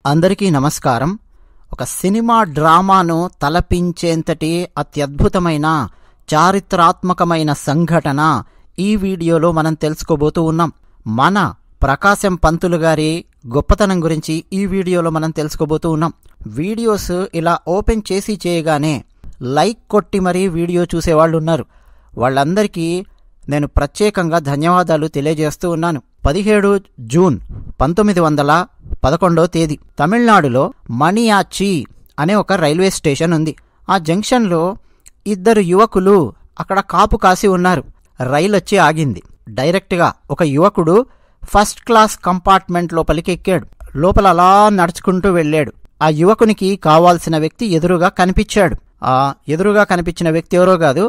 అందరికీ నమస్కారం. ఒక సినిమా డ్రామాను తలపించేంతటి అత్యద్భుతమైన చారిత్రాత్మకమైన సంఘటన ఈ వీడియోలో మనం తెలుసుకోబోతూ ఉన్నాం. మన ప్రకాశం పంతులు గారి గొప్పతనం గురించి ఈ వీడియోలో మనం తెలుసుకోబోతూ ఉన్నాం. వీడియోస్ ఇలా ఓపెన్ చేసి చేయగానే లైక్ కొట్టి మరీ వీడియో చూసేవాళ్ళు ఉన్నారు. వాళ్ళందరికీ నేను ప్రత్యేకంగా ధన్యవాదాలు తెలియజేస్తూ ఉన్నాను. 17 జూన్ 1911 తమిళనాడులో మణియాచి అనే ఒక రైల్వే స్టేషన్ ఉంది. ఆ జంక్షన్లో ఇద్దరు యువకులు అక్కడ కాపు కాసి ఉన్నారు. రైలు వచ్చి ఆగింది. డైరెక్ట్గా ఒక యువకుడు ఫస్ట్ క్లాస్ కంపార్ట్మెంట్ లోపలికి ఎక్కాడు. లోపల అలా నడుచుకుంటూ వెళ్ళాడు. ఆ యువకునికి కావాల్సిన వ్యక్తి ఎదురుగా కనిపించాడు. ఆ ఎదురుగా కనిపించిన వ్యక్తి ఎవరో కాదు,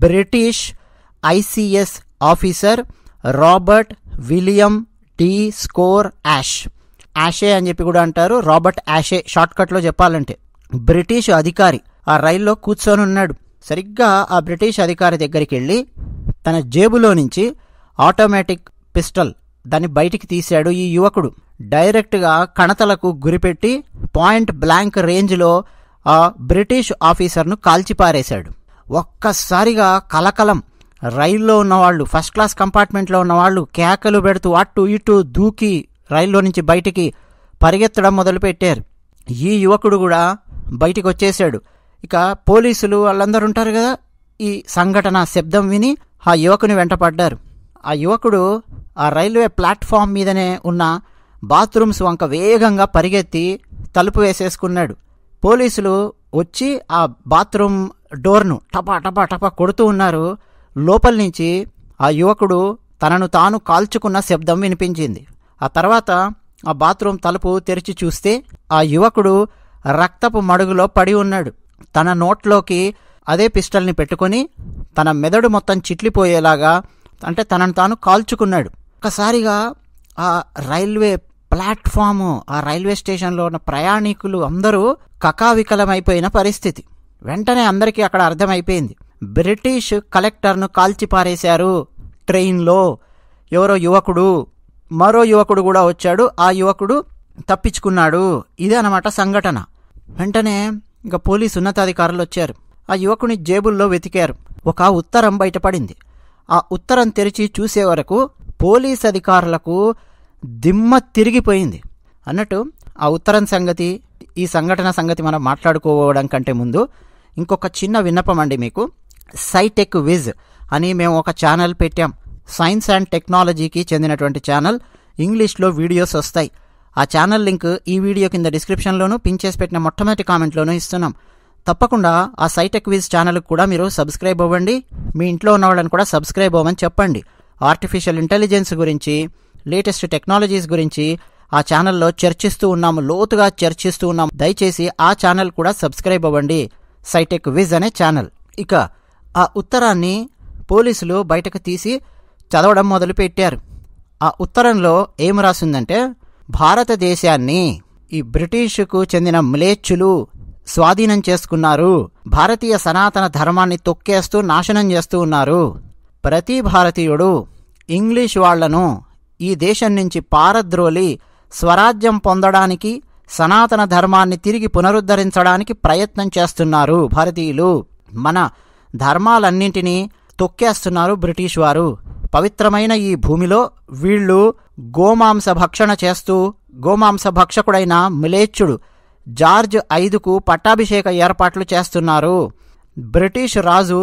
British ICS officer Robert William D'Escourt Ashe అని చెప్పి కూడా అంటారు. రాబర్ట్ యాషే షార్ట్కట్లో చెప్పాలంటే. బ్రిటిష్ అధికారి ఆ రైల్లో కూర్చొని ఉన్నాడు. సరిగ్గా ఆ బ్రిటిష్ అధికారి దగ్గరికి వెళ్ళి తన జేబులో నుంచి ఆటోమేటిక్ పిస్టల్ దాన్ని బయటికి తీశాడు ఈ యువకుడు. డైరెక్ట్గా కణతలకు గురిపెట్టి పాయింట్ బ్లాంక్ రేంజ్లో ఆ బ్రిటిష్ ఆఫీసర్ను కాల్చిపారేశాడు. ఒక్కసారిగా కలకలం. రైల్లో ఉన్నవాళ్ళు, ఫస్ట్ క్లాస్ కంపార్ట్మెంట్లో ఉన్నవాళ్ళు కేకలు పెడుతూ అటు ఇటు దూకి రైల్లో నుంచి బయటికి పరిగెత్తడం మొదలుపెట్టారు. ఈ యువకుడు కూడా బయటికి వచ్చేశాడు. ఇక పోలీసులు వాళ్ళందరూ ఉంటారు కదా, ఈ సంఘటన శబ్దం విని ఆ యువకుని వెంటపడ్డారు. ఆ యువకుడు ఆ రైల్వే ప్లాట్ఫామ్ మీదనే ఉన్న బాత్రూమ్స్ వంక వేగంగా పరిగెత్తి తలుపు వేసేసుకున్నాడు. పోలీసులు వచ్చి ఆ బాత్రూమ్ డోర్ను టపా టపా టపా కొడుతూ ఉన్నారు. లోపల నుంచి ఆ యువకుడు తనను తాను కాల్చుకున్న శబ్దం వినిపించింది. ఆ తర్వాత ఆ బాత్రూమ్ తలుపు తెరిచి చూస్తే ఆ యువకుడు రక్తపు మడుగులో పడి ఉన్నాడు. తన నోట్లోకి అదే పిస్టల్ని పెట్టుకొని తన మెదడు మొత్తం చిట్లిపోయేలాగా, అంటే తనను తాను కాల్చుకున్నాడు. ఒకసారిగా ఆ రైల్వే ప్లాట్ఫాము, ఆ రైల్వే స్టేషన్లో ఉన్న ప్రయాణికులు అందరూ కకావికలమైపోయిన పరిస్థితి. వెంటనే అందరికీ అక్కడ అర్థమైపోయింది, బ్రిటిష్ కలెక్టర్ను కాల్చిపారేశారు ట్రైన్లో. ఎవరో యువకుడు, మరో యువకుడు కూడా వచ్చాడు. ఆ యువకుడు తప్పించుకున్నాడు. ఇదే అన్నమాట సంఘటన. వెంటనే ఇంకా పోలీసు ఉన్నతాధికారులు వచ్చారు. ఆ యువకుని జేబుల్లో వెతికారు. ఒక ఉత్తరం బయటపడింది. ఆ ఉత్తరం తెరిచి చూసే వరకు పోలీస్ అధికారులకు దిమ్మ తిరిగిపోయింది. అన్నట్టు ఆ ఉత్తరం సంగతి, ఈ సంఘటన సంగతి మనం మాట్లాడుకోవడం కంటే ముందు ఇంకొక చిన్న విన్నపం అండి మీకు. సైటెక్ విజ్ అని మేము ఒక ఛానల్ పెట్టాం. సైన్స్ అండ్ టెక్నాలజీకి చెందినటువంటి ఛానల్. ఇంగ్లీష్లో వీడియోస్ వస్తాయి. ఆ ఛానల్ లింక్ ఈ వీడియో కింద డిస్క్రిప్షన్లోనూ, పిన్ చేసి పెట్టిన మొట్టమొదటి కామెంట్లోనూ ఇస్తున్నాం. తప్పకుండా ఆ సైటెక్ విజ్ ఛానల్కి కూడా మీరు సబ్స్క్రైబ్ అవ్వండి. మీ ఇంట్లో ఉన్న వాళ్ళని కూడా సబ్స్క్రైబ్ అవ్వమని చెప్పండి. ఆర్టిఫిషియల్ ఇంటెలిజెన్స్ గురించి, లేటెస్ట్ టెక్నాలజీస్ గురించి ఆ ఛానల్లో చర్చిస్తూ ఉన్నాము, లోతుగా చర్చిస్తూ ఉన్నాము. దయచేసి ఆ ఛానల్ కూడా సబ్స్క్రైబ్ అవ్వండి, సైటెక్ విజ్ అనే ఛానల్. ఇక ఆ ఉత్తరాన్ని పోలీసులు బయటకు తీసి చదవడం మొదలుపెట్టారు. ఆ ఉత్తరంలో ఏం రాసిందంటే, భారతదేశాన్ని ఈ బ్రిటిష్కు చెందిన మ్లేచ్చులు స్వాధీనం చేసుకున్నారు. భారతీయ సనాతన ధర్మాన్ని తొక్కేస్తూ నాశనం చేస్తూ ఉన్నారు. ప్రతి భారతీయుడు ఇంగ్లీష్ వాళ్లను ఈ దేశం నుంచి పారద్రోలి స్వరాజ్యం పొందడానికి, సనాతన ధర్మాన్ని తిరిగి పునరుద్ధరించడానికి ప్రయత్నం చేస్తున్నారు. భారతీయులు మన ధర్మాలన్నింటినీ తొక్కేస్తున్నారు బ్రిటిష్ వారు. పవిత్రమైన ఈ భూమిలో వీళ్ళు గోమాంస భక్షణ చేస్తూ, గోమాంస భక్షకుడైన మ్లేచ్చుడు జార్జ్ 5కు పట్టాభిషేక ఏర్పాట్లు చేస్తున్నారు. బ్రిటిష్ రాజు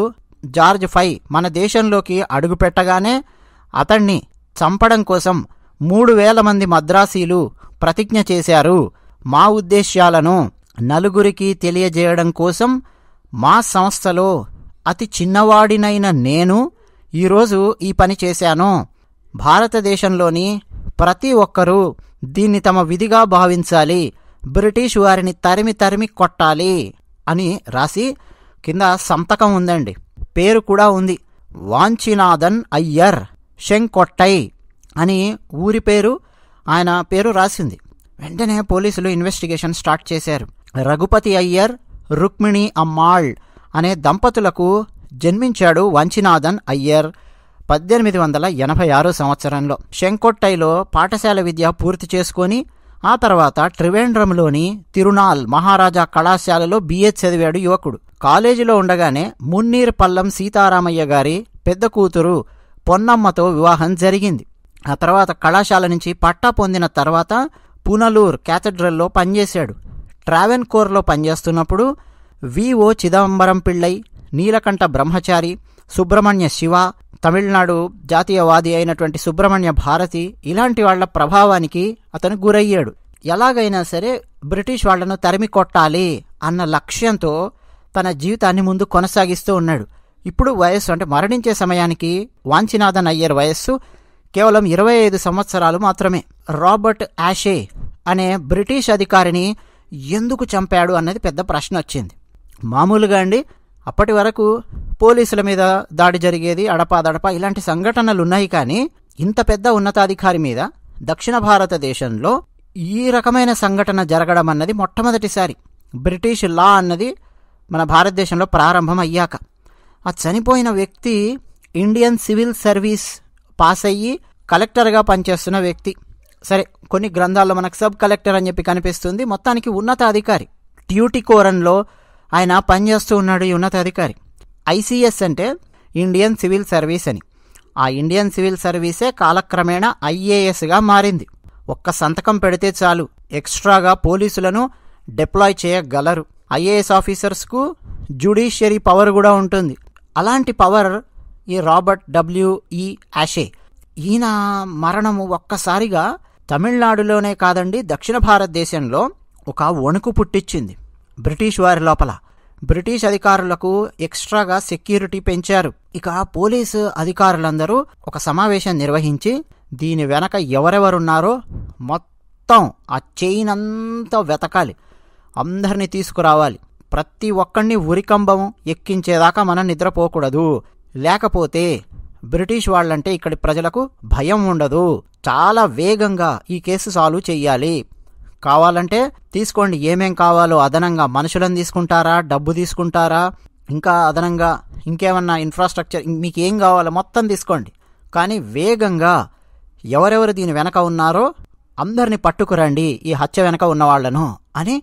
జార్జ్ 5 మన దేశంలోకి అడుగుపెట్టగానే అతన్ని చంపడం కోసం 3000 మంది మద్రాసీలు ప్రతిజ్ఞ చేశారు. మా ఉద్దేశ్యాలను నలుగురికి తెలియజేయడం కోసం మా సంస్థలో అతి చిన్నవాడినైన నేను ఈరోజు ఈ పని చేశాను. భారతదేశంలోని ప్రతి ఒక్కరూ దీన్ని తమ విధిగా భావించాలి. బ్రిటిష్ వారిని తరిమి తరిమి కొట్టాలి అని రాసి కింద సంతకం ఉందండి. పేరు కూడా ఉంది, వాంచినాథన్ అయ్యర్ షెంకొట్టై అని ఊరి పేరు, ఆయన పేరు రాసింది. వెంటనే పోలీసులు ఇన్వెస్టిగేషన్ స్టార్ట్ చేశారు. రఘుపతి అయ్యర్, రుక్మిణి అమ్మాళ్ అనే దంపతులకు జన్మించాడు వాంచినాథన్ అయ్యర్ 1886 సంవత్సరంలో. షెంకొట్టైలో పాఠశాల విద్య పూర్తి చేసుకొని ఆ తర్వాత త్రివేంద్రంలోని తిరునాల్ మహారాజా కళాశాలలో BA చదివాడు యువకుడు. కాలేజీలో ఉండగానే మున్నీర్ పల్లం సీతారామయ్య గారి పెద్ద కూతురు పొన్నమ్మతో వివాహం జరిగింది. ఆ తర్వాత కళాశాల నుంచి పట్టా పొందిన తర్వాత పునలూర్ క్యాథడ్రల్లో పనిచేశాడు. ట్రావెన్కోర్లో పనిచేస్తున్నప్పుడు VO చిదంబరం పిళ్ళై, నీలకంఠ బ్రహ్మచారి, సుబ్రహ్మణ్య శివ, తమిళనాడు జాతీయవాది అయినటువంటి సుబ్రహ్మణ్య భారతి ఇలాంటి వాళ్ల ప్రభావానికి అతను గురయ్యాడు. ఎలాగైనా సరే బ్రిటిష్ వాళ్లను తరిమి కొట్టాలి అన్న లక్ష్యంతో తన జీవితాన్ని ముందు కొనసాగిస్తూ ఉన్నాడు. ఇప్పుడు వయస్సు అంటే మరణించే సమయానికి వాంచినాథన్ అయ్యర్ వయస్సు కేవలం 25 సంవత్సరాలు మాత్రమే. రాబర్ట్ యాషే అనే బ్రిటిష్ అధికారిని ఎందుకు చంపాడు అన్నది పెద్ద ప్రశ్న వచ్చింది. మామూలుగా అండి అప్పటి వరకు పోలీసుల మీద దాడి జరిగేది, అడపాదడపా ఇలాంటి సంఘటనలు ఉన్నాయి. కానీ ఇంత పెద్ద ఉన్నతాధికారి మీద దక్షిణ భారతదేశంలో ఈ రకమైన సంఘటన జరగడం అన్నది మొట్టమొదటిసారి. బ్రిటిష్ లా అన్నది మన భారతదేశంలో ప్రారంభం అయ్యాక ఆ చనిపోయిన వ్యక్తి ఇండియన్ సివిల్ సర్వీస్ పాస్ అయ్యి కలెక్టర్గా పనిచేస్తున్న వ్యక్తి. సరే, కొన్ని గ్రంథాల్లో మనకు సబ్ కలెక్టర్ అని చెప్పి కనిపిస్తుంది, మొత్తానికి ఉన్నతాధికారి. ట్యూటికోరన్లో ఆయన పనిచేస్తూ ఉన్నాడు ఈ ఉన్నతాధికారి. ICS అంటే ఇండియన్ సివిల్ సర్వీస్ అని. ఆ ఇండియన్ సివిల్ సర్వీసే కాలక్రమేణా IASగా మారింది. ఒక్క సంతకం పెడితే చాలు ఎక్స్ట్రాగా పోలీసులను డిప్లాయ్ చేయగలరు. IAS ఆఫీసర్స్కు జ్యుడిషియరీ పవర్ కూడా ఉంటుంది. అలాంటి పవర్ ఈ రాబర్ట్ WE యాషే. ఈయన మరణము ఒక్కసారిగా తమిళనాడులోనే కాదండి, దక్షిణ భారతదేశంలో ఒక వణుకు పుట్టించింది బ్రిటిష్ వారి లోపల. బ్రిటిష్ అధికారులకు ఎక్స్ట్రాగా సెక్యూరిటీ పెంచారు. ఇక పోలీసు అధికారులందరూ ఒక సమావేశం నిర్వహించి దీని వెనక ఎవరెవరున్నారో మొత్తం ఆ చైన్ అంతా వెతకాలి, అందరినీ తీసుకురావాలి, ప్రతి ఒక్కడిని ఉరికంబం ఎక్కించేదాకా మనం నిద్రపోకూడదు, లేకపోతే బ్రిటిష్ వాళ్ళంటే ఇక్కడి ప్రజలకు భయం ఉండదు, చాలా వేగంగా ఈ కేసు సాల్వ్ చెయ్యాలి, కావాలంటే తీసుకోండి, ఏమేం కావాలో అదనంగా మనుషులను తీసుకుంటారా, డబ్బు తీసుకుంటారా, ఇంకా అదనంగా ఇంకేమన్నా ఇన్ఫ్రాస్ట్రక్చర్ మీకు ఏం కావాలో మొత్తం తీసుకోండి, కానీ వేగంగా ఎవరెవరు దీని వెనక ఉన్నారో అందరినీ పట్టుకురండి, ఈ హత్య వెనక ఉన్నవాళ్లను అని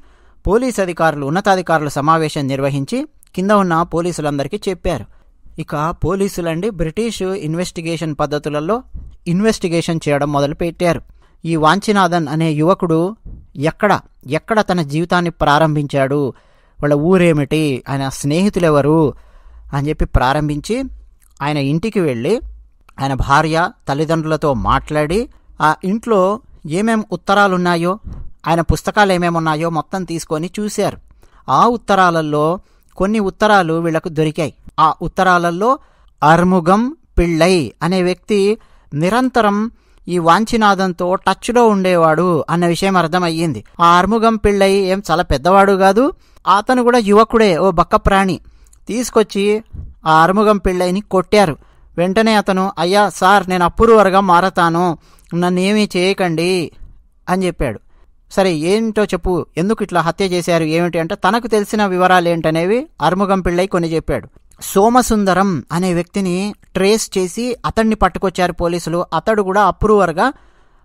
పోలీస్ అధికారులు, ఉన్నతాధికారులు సమావేశం నిర్వహించి కింద ఉన్న పోలీసులందరికీ చెప్పారు. ఇక పోలీసులండి బ్రిటిష్ ఇన్వెస్టిగేషన్ పద్ధతులలో ఇన్వెస్టిగేషన్ చేయడం మొదలుపెట్టారు. ఈ వాంచినాథన్ అనే యువకుడు ఎక్కడ తన జీవితాన్ని ప్రారంభించాడు, వాళ్ళ ఊరేమిటి, ఆయన స్నేహితులెవరు అని చెప్పి ప్రారంభించి ఆయన ఇంటికి వెళ్ళి ఆయన భార్య తల్లిదండ్రులతో మాట్లాడి ఆ ఇంట్లో ఏమేం ఉత్తరాలున్నాయో, ఆయన పుస్తకాలు ఏమేమి ఉన్నాయో మొత్తం తీసుకొని చూశారు. ఆ ఉత్తరాలలో కొన్ని ఉత్తరాలు వీళ్లకు దొరికాయి. ఆ ఉత్తరాలలో అర్ముగం పిళ్ళై అనే వ్యక్తి నిరంతరం ఈ వాంచినాథన్తో టచ్లో ఉండేవాడు అన్న విషయం అర్థమయ్యింది. ఆ అర్ముగం పిళ్ళై ఏం చాలా పెద్దవాడు కాదు, అతను కూడా యువకుడే, ఓ బక్క ప్రాణి. తీసుకొచ్చి ఆ అర్ముగం పిళ్ళైని కొట్టారు. వెంటనే అతను, అయ్యా సార్, నేను అప్రూవర్గా మారతాను, నన్నేమీ చేయకండి అని చెప్పాడు. సరే ఏంటో చెప్పు, ఎందుకు ఇట్లా హత్య చేశారు ఏమిటి అంటే తనకు తెలిసిన వివరాలు ఏంటనేవి అర్ముగం పిళ్ళై కొన్ని చెప్పాడు. సోమసుందరం అనే వ్యక్తిని ట్రేస్ చేసి అతన్ని పట్టుకొచ్చారు పోలీసులు. అతడు కూడా అప్రూవర్గా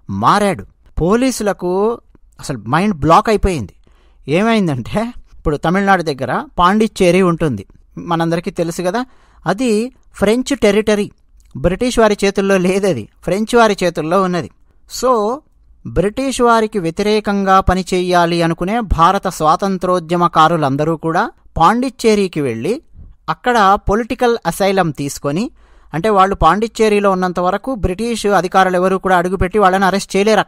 మారాడు. పోలీసులకు అసలు మైండ్ బ్లాక్ అయిపోయింది. ఏమైందంటే ఇప్పుడు తమిళనాడు దగ్గర పాండిచ్చేరి ఉంటుంది, మనందరికీ తెలుసు కదా, అది ఫ్రెంచ్ టెరిటరీ. బ్రిటిష్ వారి చేతుల్లో లేదది, ఫ్రెంచ్ వారి చేతుల్లో ఉన్నది. సో బ్రిటిష్ వారికి వ్యతిరేకంగా పనిచేయాలి అనుకునే భారత స్వాతంత్రోద్యమకారులందరూ కూడా పాండిచ్చేరికి వెళ్ళి అక్కడ పొలిటికల్ అసైలం తీసుకొని, అంటే వాళ్ళు పాండిచ్చేరిలో ఉన్నంత వరకు బ్రిటిష్ అధికారులు ఎవరు కూడా అడుగుపెట్టి వాళ్ళని అరెస్ట్ చేయలేరు.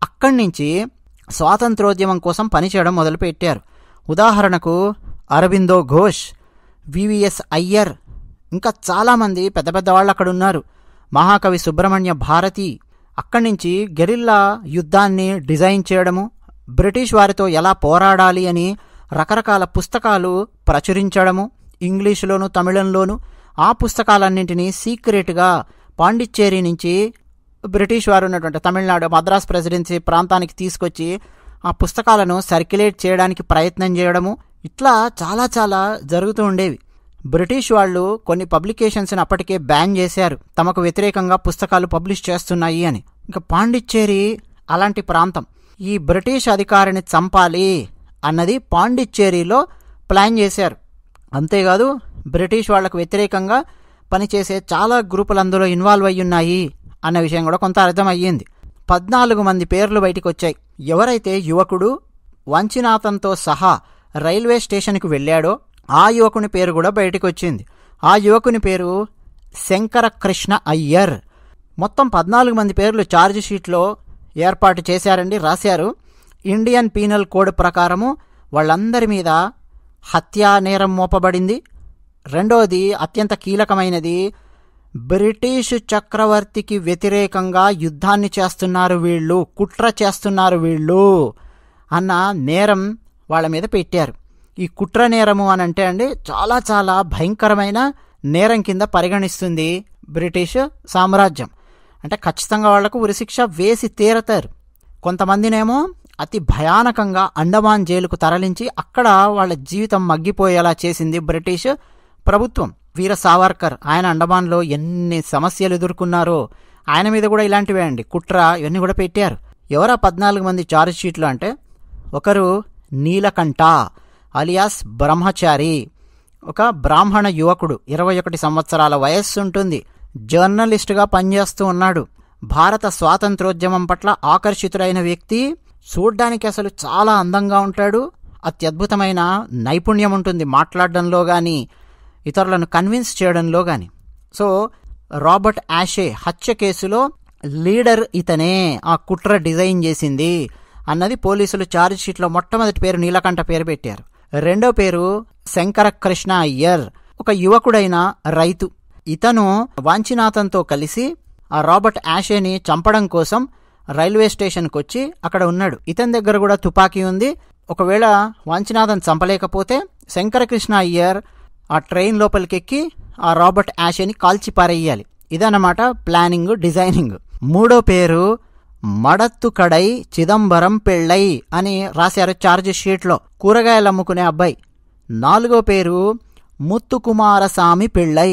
అక్కడి నుంచి స్వాతంత్రోద్యమం కోసం పనిచేయడం మొదలుపెట్టారు. ఉదాహరణకు అరబిందో ఘోష్, VVS అయ్యర్, ఇంకా చాలామంది పెద్ద పెద్ద వాళ్ళు అక్కడ ఉన్నారు. మహాకవి సుబ్రహ్మణ్య భారతి. అక్కడి నుంచి గెరిల్లా యుద్ధాన్ని డిజైన్ చేయడము, బ్రిటిష్ వారితో ఎలా పోరాడాలి అని రకరకాల పుస్తకాలు ప్రచురించడము, ఇంగ్లీషులోను తమిళంలోను. ఆ పుస్తకాలన్నింటినీ సీక్రెట్గా పాండిచ్చేరి నుంచి బ్రిటిష్ వారు ఉన్నటువంటి తమిళనాడు మద్రాస్ ప్రెసిడెన్సీ ప్రాంతానికి తీసుకొచ్చి ఆ పుస్తకాలను సర్క్యులేట్ చేయడానికి ప్రయత్నం చేయడము, ఇట్లా చాలా చాలా జరుగుతూ ఉండేవి. బ్రిటిష్ వాళ్ళు కొన్ని పబ్లికేషన్స్ని అప్పటికే బ్యాన్ చేశారు, తమకు వ్యతిరేకంగా పుస్తకాలు పబ్లిష్ చేస్తున్నాయి అని. ఇంకా పాండిచ్చేరి అలాంటి ప్రాంతం. ఈ బ్రిటిష్ అధికారిని చంపాలి అన్నది పాండిచ్చేరిలో ప్లాన్ చేశారు. అంతేకాదు బ్రిటిష్ వాళ్లకు వ్యతిరేకంగా పనిచేసే చాలా గ్రూపులు అందులో ఇన్వాల్వ్ అయ్యి ఉన్నాయి అన్న విషయం కూడా కొంత అర్థమయ్యింది. 14 మంది పేర్లు బయటికి వచ్చాయి. ఎవరైతే యువకుడు వంచినాథన్తో సహా రైల్వే స్టేషన్కి వెళ్ళాడో ఆ యువకుని పేరు కూడా బయటికి వచ్చింది. ఆ యువకుని పేరు శంకర కృష్ణ అయ్యర్. మొత్తం 14 మంది పేర్లు ఛార్జ్ షీట్లో ఏర్పాటు చేశారండి, రాశారు. ఇండియన్ పీనల్ కోడ్ ప్రకారము వాళ్ళందరి మీద హత్యా నేరం మోపబడింది. రెండోది అత్యంత కీలకమైనది, బ్రిటిష్ చక్రవర్తికి వ్యతిరేకంగా యుద్ధాన్ని చేస్తున్నారు వీళ్ళు, కుట్ర చేస్తున్నారు వీళ్ళు అన్న నేరం వాళ్ళ మీద పెట్టారు. ఈ కుట్ర నేరము అని అంటే అండి చాలా చాలా భయంకరమైన నేరం కింద పరిగణిస్తుంది బ్రిటిష్ సామ్రాజ్యం. అంటే ఖచ్చితంగా వాళ్లకు ఉరిశిక్ష వేసి తీరతారు. కొంతమందినేమో అతి భయానకంగా అండమాన్ జైలుకు తరలించి అక్కడ వాళ్ళ జీవితం మగ్గిపోయేలా చేసింది బ్రిటిష్ ప్రభుత్వం. వీర సావర్కర్ ఆయన అండమాన్లో ఎన్ని సమస్యలు ఎదుర్కొన్నారో ఆయన మీద కూడా ఇలాంటివే అండి, కుట్ర ఇవన్నీ కూడా పెట్టారు. ఎవరా 14 మంది ఛార్జ్ షీట్లు అంటే, ఒకరు నీలకంఠ అలియాస్ బ్రహ్మచారి, ఒక బ్రాహ్మణ యువకుడు, 21 సంవత్సరాల వయస్సు ఉంటుంది, జర్నలిస్టుగా పనిచేస్తూ ఉన్నాడు. భారత స్వాతంత్రోద్యమం పట్ల ఆకర్షితుడైన వ్యక్తి, చూడ్డానికి అసలు చాలా అందంగా ఉంటాడు, అత్యద్భుతమైన నైపుణ్యం ఉంటుంది మాట్లాడడంలో కానీ ఇతరులను కన్విన్స్ చేయడంలో కానీ. సో రాబర్ట్ యాషే హత్య కేసులో లీడర్ ఇతనే, ఆ కుట్ర డిజైన్ చేసింది అన్నది పోలీసులు ఛార్జ్ షీట్లో మొట్టమొదటి పేరు నీలకంఠ పేరు పెట్టారు. రెండో పేరు శంకర కృష్ణ అయ్యర్, ఒక యువకుడైన రైతు. ఇతను వాంచినాథన్తో కలిసి ఆ రాబర్ట్ యాషేని చంపడం కోసం రైల్వే స్టేషన్కి వచ్చి అక్కడ ఉన్నాడు. ఇతని దగ్గర కూడా తుపాకీ ఉంది. ఒకవేళ వాంచినాథన్ చంపలేకపోతే శంకరకృష్ణ అయ్యర్ ఆ ట్రైన్ లోపలికెక్కి ఆ రాబర్ట్ యాషేని కాల్చి పారేయాలి. ఇదన్నమాట ప్లానింగ్, డిజైనింగ్. మూడో పేరు మడత్తు కడై చిదంబరం పెళ్ళై అని రాశారు ఛార్జ్ షీట్లో, కూరగాయలు అమ్ముకునే అబ్బాయి. నాలుగో పేరు ముత్తుకుమారస్వామి పెళ్ళై,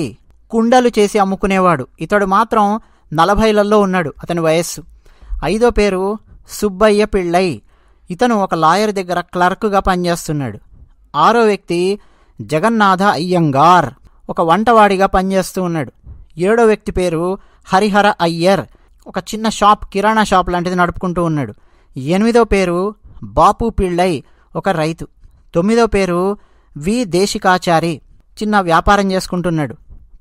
కుండలు చేసి అమ్ముకునేవాడు. ఇతడు మాత్రం 40లలో ఉన్నాడు అతని వయస్సు. ఐదో పేరు సుబ్బయ్య పిళ్ళై, ఇతను ఒక లాయర్ దగ్గర క్లర్క్గా పనిచేస్తున్నాడు. ఆరో వ్యక్తి జగన్నాథ అయ్యంగార్, ఒక వంటవాడిగా పనిచేస్తూ ఉన్నాడు. ఏడో వ్యక్తి పేరు హరిహర అయ్యర్, ఒక చిన్న షాప్, కిరాణా షాప్ లాంటిది నడుపుకుంటూ ఉన్నాడు. ఎనిమిదో పేరు బాపు పిళ్ళై, ఒక రైతు. తొమ్మిదో పేరు వి దేశికాచారి, చిన్న వ్యాపారం చేసుకుంటున్నాడు.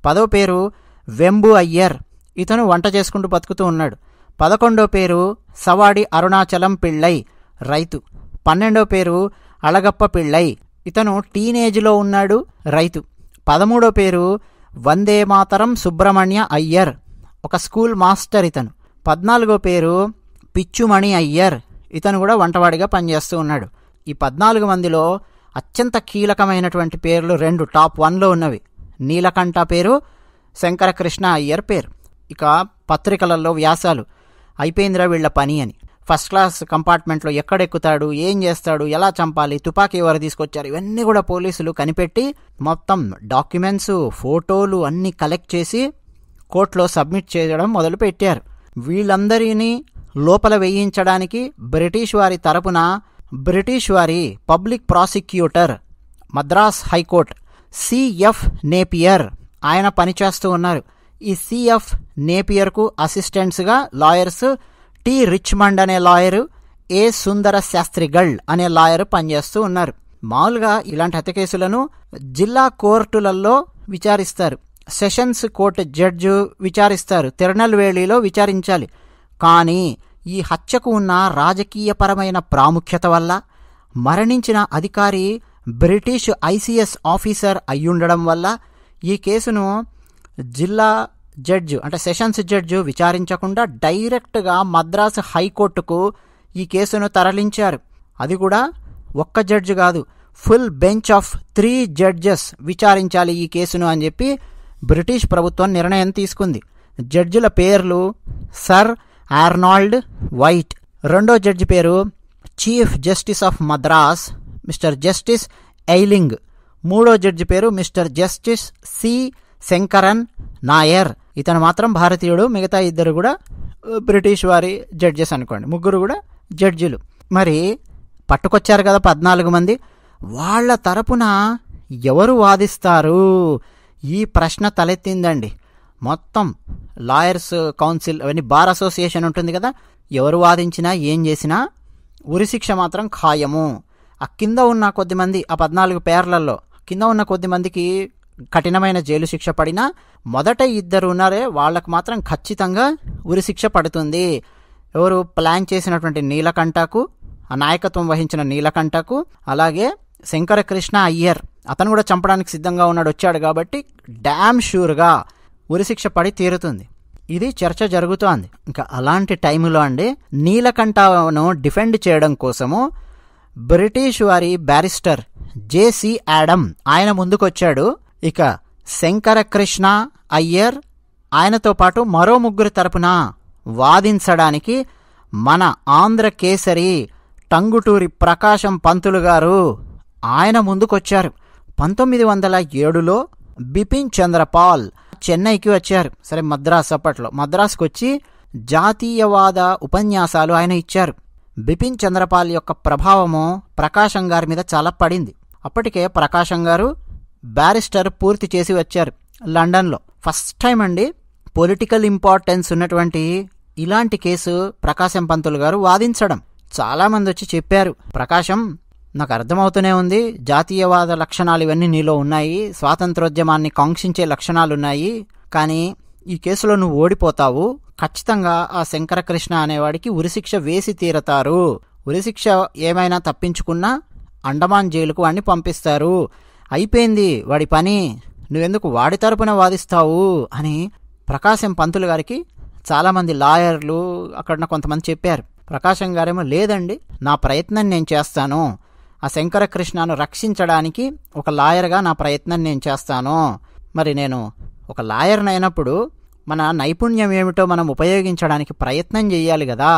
10వ పేరు వెంబు అయ్యర్, ఇతను వంట చేసుకుంటూ బతుకుతూ ఉన్నాడు. 11వ పేరు సవాడి అరుణాచలం పిళ్ళై, రైతు. 12వ పేరు అళగప్ప పిళ్ళై, ఇతను టీనేజ్లో ఉన్నాడు, రైతు. 13వ పేరు వందే మాతరం సుబ్రహ్మణ్య అయ్యర్, ఒక స్కూల్ మాస్టర్ ఇతను. 14వ పేరు పిచ్చుమణి అయ్యర్, ఇతను కూడా వంటవాడిగా పనిచేస్తూ ఉన్నాడు. ఈ 14 మందిలో అత్యంత కీలకమైనటువంటి పేర్లు 2 టాప్ 1లో ఉన్నవి. నీలకంఠ పేరు, శంకరకృష్ణ అయ్యర్ పేరు. ఇక పత్రికలలో వ్యాసాలు, అయిపోయిందిరా వీళ్ల పని అని. ఫస్ట్ క్లాస్ కంపార్ట్మెంట్లో ఎక్కడెక్కుతాడు, ఏం చేస్తాడు, ఎలా చంపాలి, తుపాకీ ఎవరు తీసుకొచ్చారు, ఇవన్నీ కూడా పోలీసులు కనిపెట్టి మొత్తం డాక్యుమెంట్స్, ఫోటోలు అన్నీ కలెక్ట్ చేసి కోర్టులో సబ్మిట్ చేయడం మొదలుపెట్టారు. వీళ్ళందరినీ లోపల వేయించడానికి బ్రిటిష్ వారి తరపున బ్రిటిష్ వారి public prosecutor, Madras high court CF Napier, ఆయన పనిచేస్తూ ఉన్నారు. ఈ సిఎఫ్ నేపియర్కు అసిస్టెంట్స్గా లాయర్స్ టి రిచ్మండ్ అనే లాయరు, ఏ సుందర శాస్త్రిగళ్ అనే లాయర్ పనిచేస్తూ ఉన్నారు. మామూలుగా ఇలాంటి హత్య కేసులను జిల్లా కోర్టులలో విచారిస్తారు, సెషన్స్ కోర్టు జడ్జి విచారిస్తారు, తిరునల్వేలిలో విచారించాలి. కానీ ఈ హత్యకు ఉన్న రాజకీయపరమైన ప్రాముఖ్యత వల్ల, మరణించిన అధికారి బ్రిటిష్ ఐసిఎస్ ఆఫీసర్ అయ్యుండడం వల్ల ఈ కేసును జిల్లా జడ్జి అంటే సెషన్స్ జడ్జి విచారించకుండా డైరెక్ట్గా మద్రాసు హైకోర్టుకు ఈ కేసును తరలించారు. అది కూడా ఒక్క జడ్జి కాదు, ఫుల్ బెంచ్ ఆఫ్ 3 జడ్జెస్ విచారించాలి ఈ కేసును అని చెప్పి బ్రిటిష్ ప్రభుత్వం నిర్ణయం తీసుకుంది. జడ్జిల పేర్లు సర్ ఆర్నాల్డ్ వైట్, రెండో జడ్జి పేరు chief justice of Madras mister justice Ayling, మూడో జడ్జి పేరు mister justice C Sankaran Nair, ఇతను మాత్రం భారతీయుడు, మిగతా 2 కూడా బ్రిటిష్ వారి జడ్జెస్ అనుకోండి, 3 కూడా జడ్జిలు. మరి పట్టుకొచ్చారు కదా 14 మంది, వాళ్ళ తరపున ఎవరు వాదిస్తారు? ఈ ప్రశ్న తలెత్తిందండి. మొత్తం లాయర్స్ కౌన్సిల్ అవన్నీ బార్ అసోసియేషన్ ఉంటుంది కదా, ఎవరు వాదించినా ఏం చేసినా ఉరిశిక్ష మాత్రం ఖాయము. ఆ కింద ఉన్న కొద్దిమంది, ఆ 14 పేర్లలో కింద ఉన్న కొద్దిమందికి కఠినమైన జైలు శిక్ష పడినా మొదట 2 ఉన్నారే వాళ్ళకు మాత్రం ఖచ్చితంగా ఉరిశిక్ష పడుతుంది. ఎవరు ప్లాన్ చేసినటువంటి నీలకంఠకు, ఆ నాయకత్వం వహించిన నీలకంఠకు, అలాగే శంకరకృష్ణ అయ్యర్, అతను కూడా చంపడానికి సిద్ధంగా ఉన్నాడు, వచ్చాడు కాబట్టి డ్యామ్ షూర్గా ఉరిశిక్ష పడి తీరుతుంది. ఇది చర్చ జరుగుతోంది. ఇంకా అలాంటి టైంలో అండి నీలకంఠను డిఫెండ్ చేయడం కోసము బ్రిటిష్ వారి బ్యారిస్టర్ జేసి యాడమ్ ఆయన ముందుకొచ్చాడు. ఇక శంకరకృష్ణ అయ్యర్ ఆయనతో పాటు మరో 3 తరపున వాదించడానికి మన ఆంధ్ర కేసరి టంగుటూరి ప్రకాశం పంతులు గారు ఆయన ముందుకొచ్చారు. 1907లో బిపిన్ చంద్రపాల్ చెన్నైకి వచ్చారు. సరే, మద్రాసు, అప్పట్లో మద్రాసుకు వచ్చి జాతీయవాద ఉపన్యాసాలు ఆయన ఇచ్చారు. బిపిన్ చంద్రపాల్ యొక్క ప్రభావము ప్రకాశం గారి మీద చాలా పడింది. అప్పటికే ప్రకాశం గారు బ్యారిస్టర్ పూర్తి చేసి వచ్చారు లండన్లో. ఫస్ట్ టైం అండి పొలిటికల్ ఇంపార్టెన్స్ ఉన్నటువంటి ఇలాంటి కేసు ప్రకాశం పంతులు గారు వాదించడం. చాలామంది వచ్చి చెప్పారు, ప్రకాశం నాకు అర్థమవుతూనే ఉంది, జాతీయవాద లక్షణాలు ఇవన్నీ నీలో ఉన్నాయి, స్వాతంత్రోద్యమాన్ని కాంక్షించే లక్షణాలున్నాయి, కానీ ఈ కేసులో నువ్వు ఓడిపోతావు, ఖచ్చితంగా ఆ శంకరకృష్ణ అనేవాడికి ఉరిశిక్ష వేసి తీరతారు, ఉరిశిక్ష ఏమైనా తప్పించుకున్నా అండమాన్ జైలుకు వాడిని పంపిస్తారు, అయిపోయింది వాడి పని, నువ్వెందుకు వాడి తరపున వాదిస్తావు అని ప్రకాశం పంతులు గారికి చాలామంది లాయర్లు అక్కడ కొంతమంది చెప్పారు. ప్రకాశం గారేమో లేదండి, నా ప్రయత్నం నేను చేస్తాను, ఆ శంకరకృష్ణను రక్షించడానికి ఒక లాయర్గా నా ప్రయత్నం నేను చేస్తాను. మరి నేను ఒక లాయర్ని అయినప్పుడు మన నైపుణ్యం ఏమిటో మనం ఉపయోగించడానికి ప్రయత్నం చేయాలి కదా,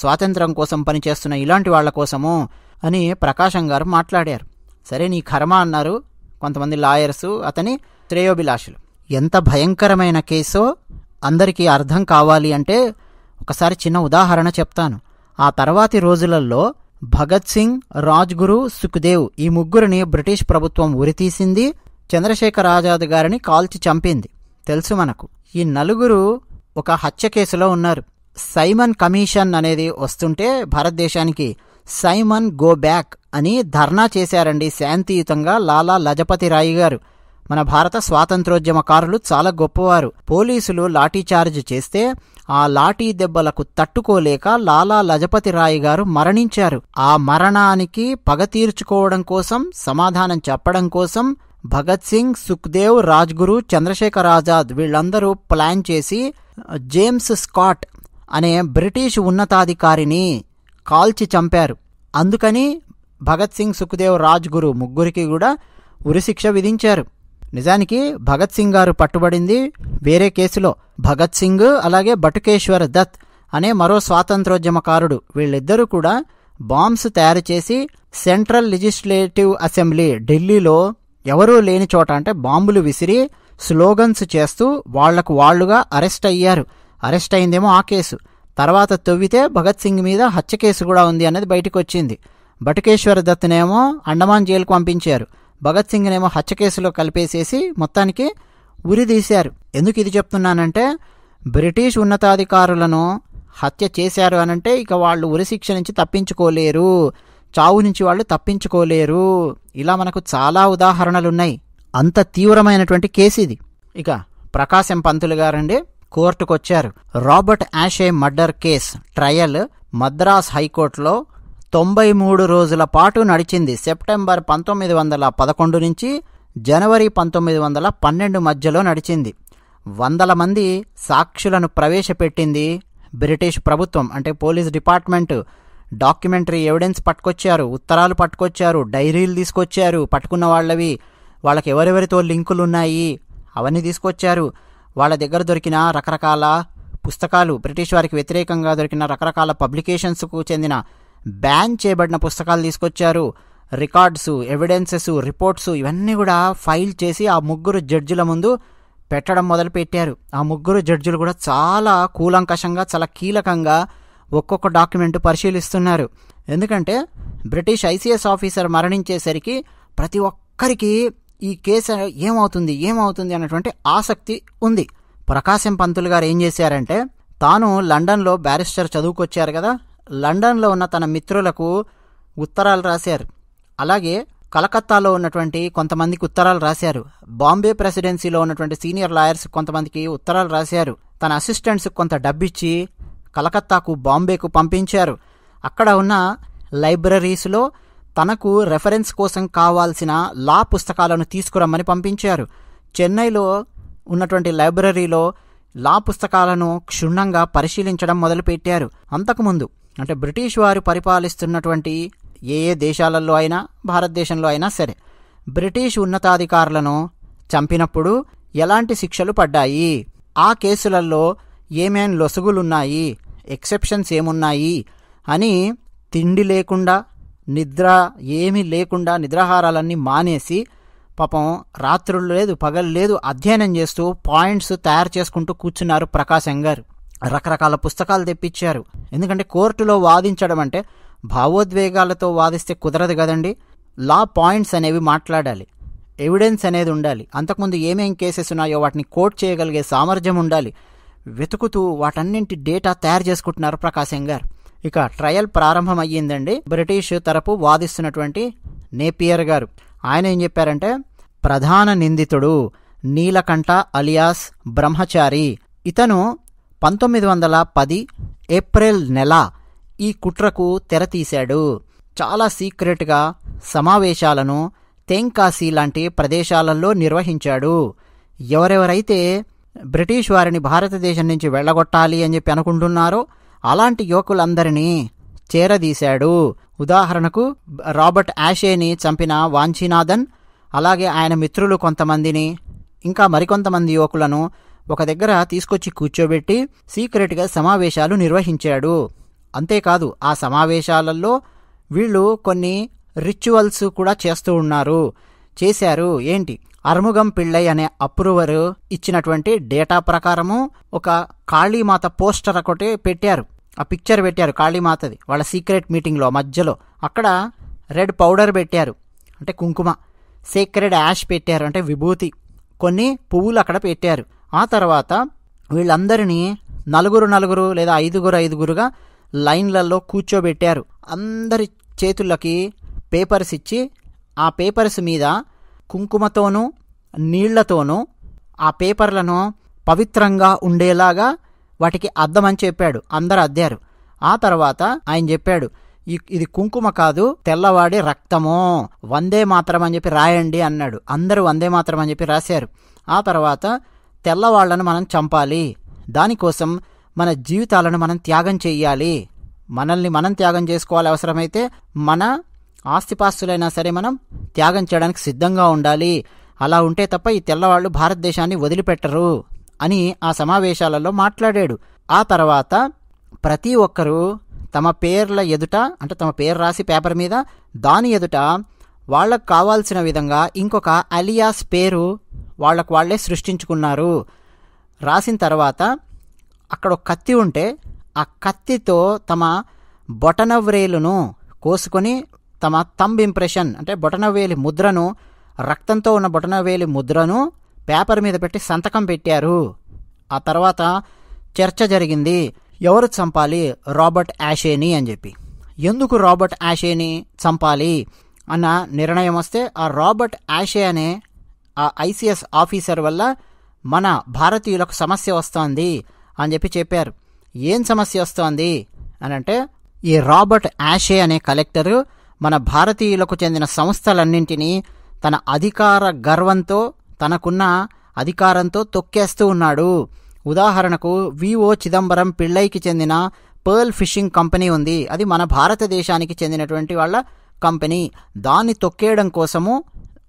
స్వాతంత్రం కోసం పనిచేస్తున్న ఇలాంటి వాళ్ల కోసము అని ప్రకాశం గారు మాట్లాడారు. సరే నీ కర్మ అన్నారు కొంతమంది లాయర్సు, అతని శ్రేయోభిలాషులు. ఎంత భయంకరమైన కేసో అందరికీ అర్థం కావాలి అంటే ఒకసారి చిన్న ఉదాహరణ చెప్తాను. ఆ తర్వాతి రోజులలో భగత్ సింగ్, రాజ్గురు, సుఖ్దేవ్ ఈ 3 బ్రిటిష్ ప్రభుత్వం ఉరితీసింది, చంద్రశేఖర్ ఆజాద్ గారిని కాల్చి చంపింది తెలుసు మనకు. ఈ 4 ఒక హత్య కేసులో ఉన్నారు. సైమన్ కమిషన్ అనేది వస్తుంటే భారతదేశానికి సైమన్ గో బ్యాక్ అని ధర్నా చేశారండి శాంతియుతంగా లాలా లజపతి రాయ్ గారు. మన భారత స్వాతంత్రోద్యమకారులు చాలా గొప్పవారు. పోలీసులు లాఠీచార్జ్ చేస్తే ఆ లాఠీ దెబ్బలకు తట్టుకోలేక లాలా లజపతి రాయ్ గారు మరణించారు. ఆ మరణానికి పగ తీర్చుకోవడం కోసం, సమాధానం చెప్పడం కోసం భగత్ సింగ్, సుఖ్దేవ్, రాజ్గురు, చంద్రశేఖర్ ఆజాద్ వీళ్ళందరూ ప్లాన్ చేసి జేమ్స్ స్కాట్ అనే బ్రిటిష్ ఉన్నతాధికారిని కాల్చి చంపారు. అందుకని భగత్ సింగ్, సుఖ్దేవ్, రాజ్గురు 3కి కూడా ఉరిశిక్ష విధించారు. నిజానికి భగత్ సింగ్ గారు పట్టుబడింది వేరే కేసులో. భగత్ సింగ్ అలాగే బటుకేశ్వర్ దత్ అనే మరో స్వాతంత్రోద్యమకారుడు, వీళ్ళిద్దరూ కూడా బాంబ్స్ తయారు చేసి సెంట్రల్ లెజిస్లేటివ్ అసెంబ్లీ ఢిల్లీలో ఎవరూ లేని చోట అంటే బాంబులు విసిరి స్లోగన్స్ చేస్తూ వాళ్లకు వాళ్లుగా అరెస్ట్ అయ్యారు. అరెస్ట్ అయిందేమో ఆ కేసు. తర్వాత తవ్వితే భగత్ సింగ్ మీద హత్య కేసు కూడా ఉంది అనేది బయటకు వచ్చింది. బటుకేశ్వర్ దత్నేమో అండమాన్ జైలుకు పంపించారు, భగత్ సింగ్నేమో హత్య కేసులో కలిపేసేసి మొత్తానికి ఉరి తీశారు. ఎందుకు ఇది చెప్తున్నానంటే బ్రిటిష్ ఉన్నతాధికారులను హత్య చేశారు అనంటే ఇక వాళ్ళు ఉరిశిక్ష నుంచి తప్పించుకోలేరు, చావు నుంచి వాళ్ళు తప్పించుకోలేరు. ఇలా మనకు చాలా ఉదాహరణలున్నాయి. అంత తీవ్రమైనటువంటి కేసు ఇది. ఇక ప్రకాశం పంతులు గారండి కోర్టుకొచ్చారు. Robert Ashe murder case trial Madras హైకోర్టులో 93 రోజుల పాటు నడిచింది. సెప్టెంబర్ 1911 నుంచి జనవరి 1912 మధ్యలో నడిచింది. 100 మంది సాక్షులను ప్రవేశపెట్టింది బ్రిటిష్ ప్రభుత్వం. అంటే పోలీస్ డిపార్ట్మెంట్ డాక్యుమెంటరీ ఎవిడెన్స్ పట్టుకొచ్చారు, ఉత్తరాలు పట్టుకొచ్చారు, డైరీలు తీసుకొచ్చారు, పట్టుకున్న వాళ్ళకి ఎవరెవరితో లింకులున్నాయి అవన్నీ తీసుకొచ్చారు. వాళ్ళ దగ్గర దొరికిన రకరకాల పుస్తకాలు, బ్రిటిష్ వారికి వ్యతిరేకంగా దొరికిన రకరకాల పబ్లికేషన్స్కు చెందిన బ్యాన్ చేయబడిన పుస్తకాలు తీసుకొచ్చారు. రికార్డ్స్, ఎవిడెన్సెస్, రిపోర్ట్స్ ఇవన్నీ కూడా ఫైల్ చేసి ఆ 3 జడ్జిల ముందు పెట్టడం మొదలుపెట్టారు. ఆ 3 జడ్జిలు కూడా చాలా కూలంకషంగా, చాలా కీలకంగా ఒక్కొక్క డాక్యుమెంట్ పరిశీలిస్తున్నారు. ఎందుకంటే బ్రిటిష్ ఐసీఎస్ ఆఫీసర్ మరణించేసరికి ప్రతి ఒక్కరికి ఈ కేసు ఏమవుతుంది అన్నటువంటి ఆసక్తి ఉంది. ప్రకాశం పంతులు గారు ఏం చేశారంటే, తాను లండన్లో బ్యారిస్టర్ చదువుకొచ్చారు కదా, లండన్లో ఉన్న తన మిత్రులకు ఉత్తరాలు రాశారు. అలాగే కలకత్తాలో ఉన్నటువంటి కొంతమందికి ఉత్తరాలు రాశారు. బాంబే ప్రెసిడెన్సీలో ఉన్నటువంటి సీనియర్ లాయర్స్ కొంతమందికి ఉత్తరాలు రాశారు. తన అసిస్టెంట్స్ కొంత డబ్బిచ్చి కలకత్తాకు, బాంబేకు పంపించారు. అక్కడ ఉన్న లైబ్రరీస్లో తనకు రెఫరెన్స్ కోసం కావాల్సిన లా పుస్తకాలను తీసుకురమ్మని పంపించారు. చెన్నైలో ఉన్నటువంటి లైబ్రరీలో లా పుస్తకాలను క్షుణ్ణంగా పరిశీలించడం మొదలుపెట్టారు. అంతకుముందు అంటే బ్రిటిష్ వారు పరిపాలిస్తున్నటువంటి ఏ దేశాలలో అయినా, భారతదేశంలో అయినా సరే, బ్రిటిష్ ఉన్నతాధికారులను చంపినప్పుడు ఎలాంటి శిక్షలు పడ్డాయి, ఆ కేసులలో ఏమేం లొసుగులున్నాయి, ఎక్సెప్షన్స్ ఏమున్నాయి అని తిండి లేకుండా, నిద్ర ఏమీ లేకుండా, నిద్రాహారాలన్నీ మానేసి పాపం రాత్రులు లేదు పగలు లేదు అధ్యయనం చేస్తూ పాయింట్స్ తయారు చేసుకుంటూ కూర్చున్నారు ప్రకాశం గారు. రకరకాల పుస్తకాలు తెప్పించారు. ఎందుకంటే కోర్టులో వాదించడం అంటే భావోద్వేగాలతో వాదిస్తే కుదరదు కదండి. లా పాయింట్స్ అనేవి మాట్లాడాలి, ఎవిడెన్స్ అనేది ఉండాలి. అంతకుముందు ఏమేం కేసెస్ ఉన్నాయో వాటిని కోట్ చేయగలిగే సామర్థ్యం ఉండాలి. వెతుకుతూ వాటన్నింటి డేటా తయారు చేసుకుంటున్నారు ప్రకాశం గారు. ఇక ట్రయల్ ప్రారంభమయ్యిందండి. బ్రిటిష్ తరపు వాదిస్తున్నటువంటి నేపియర్ గారు ఆయన ఏం చెప్పారంటే, ప్రధాన నిందితుడు నీలకంఠ అలియాస్ బ్రహ్మచారి, ఇతను 1910 ఏప్రిల్ నెల ఈ కుట్రకు తెరతీశాడు. చాలా సీక్రెట్గా సమావేశాలను తెంకాసి లాంటి ప్రదేశాలలో నిర్వహించాడు. ఎవరెవరైతే బ్రిటిష్ వారిని భారతదేశం నుంచి వెళ్ళగొట్టాలి అని చెప్పి అనుకుంటున్నారో అలాంటి యువకులందరినీ చేరదీశాడు. ఉదాహరణకు రాబర్ట్ యాషేని చంపిన వాంఛీనాథన్, అలాగే ఆయన మిత్రులు కొంతమందిని, ఇంకా మరికొంతమంది యువకులను ఒక దగ్గర తీసుకొచ్చి కూర్చోబెట్టి సీక్రెట్గా సమావేశాలు నిర్వహించాడు. అంతేకాదు ఆ సమావేశాలలో వీళ్ళు కొన్ని రిచువల్స్ కూడా చేశారు. ఏంటి, అర్ముగం పిళ్ళై అనే అప్రూవర్ ఇచ్చినటువంటి డేటా ప్రకారము ఒక కాళీమాత పోస్టర్ ఒకటి పెట్టారు. ఆ పిక్చర్ పెట్టారు కాళీమాతది వాళ్ళ సీక్రెట్ మీటింగ్లో మధ్యలో. అక్కడ రెడ్ పౌడర్ పెట్టారు అంటే కుంకుమ, సేక్రెడ్ యాష్ పెట్టారు అంటే విభూతి, కొన్ని పువ్వులు అక్కడ పెట్టారు. ఆ తర్వాత వీళ్ళందరినీ నలుగురు లేదా ఐదుగురుగా లైన్లలో కూర్చోబెట్టారు. అందరి చేతులకి పేపర్స్ ఇచ్చి ఆ పేపర్స్ మీద కుంకుమతోనూ నీళ్లతోనూ ఆ పేపర్లను పవిత్రంగా ఉండేలాగా వాటికి అద్దమని చెప్పాడు. అందరు అద్దారు. ఆ తర్వాత ఆయన చెప్పాడు, ఇది కుంకుమ కాదు, తెల్లవాడి రక్తమో, వందే మాత్రం అని చెప్పి రాయండి అన్నాడు. అందరూ వందే మాత్రం అని చెప్పి రాశారు. ఆ తర్వాత తెల్లవాళ్లను మనం చంపాలి, దానికోసం మన జీవితాలను మనం త్యాగం చెయ్యాలి, మనల్ని మనం త్యాగం చేసుకోవాలి, అవసరమైతే మన ఆస్తిపాస్తులైనా సరే మనం త్యాగం చేయడానికి సిద్ధంగా ఉండాలి, అలా ఉంటే తప్ప ఈ తెల్లవాళ్ళు భారతదేశాన్ని వదిలిపెట్టరు అని ఆ సమావేశాలలో మాట్లాడాడు. ఆ తర్వాత ప్రతి ఒక్కరూ తమ పేర్ల ఎదుట, అంటే తమ పేరు రాసి పేపర్ మీద, దాని ఎదుట వాళ్లకు కావాల్సిన విధంగా ఇంకొక అలియాస్ పేరు వాళ్లకు వాళ్లే సృష్టించుకున్నారు. రాసిన తర్వాత అక్కడ ఒక కత్తి ఉంటే ఆ కత్తితో తమ బొటనవ్రేలును కోసుకొని తమ థంబ్ ఇంప్రెషన్ అంటే బొటనవేలి ముద్రను, రక్తంతో ఉన్న బొటనవేలి ముద్రను పేపర్ మీద పెట్టి సంతకం పెట్టారు. ఆ తర్వాత చర్చ జరిగింది, ఎవరు చంపాలి, రాబర్ట్ యాషేని అని చెప్పి. ఎందుకు రాబర్ట్ యాషేని చంపాలి అన్న నిర్ణయం వస్తే, ఆ రాబర్ట్ యాషే అనే ఆ ఐసీఎస్ ఆఫీసర్ వల్ల మన భారతీయులకు సమస్య వస్తోంది అని చెప్పి చెప్పారు. ఏం సమస్య వస్తోంది అని అంటే, ఈ రాబర్ట్ యాషే అనే కలెక్టరు మన భారతీయులకు చెందిన సంస్థలన్నింటినీ తన అధికార గర్వంతో, తనకున్న అధికారంతో తొక్కేస్తూ ఉన్నాడు. ఉదాహరణకు విఓ చిదంబరం పిళ్ళైకి చెందిన పర్ల్ ఫిషింగ్ కంపెనీ ఉంది, అది మన భారతదేశానికి చెందినటువంటి వాళ్ళ కంపెనీ. దాన్ని తొక్కేయడం కోసము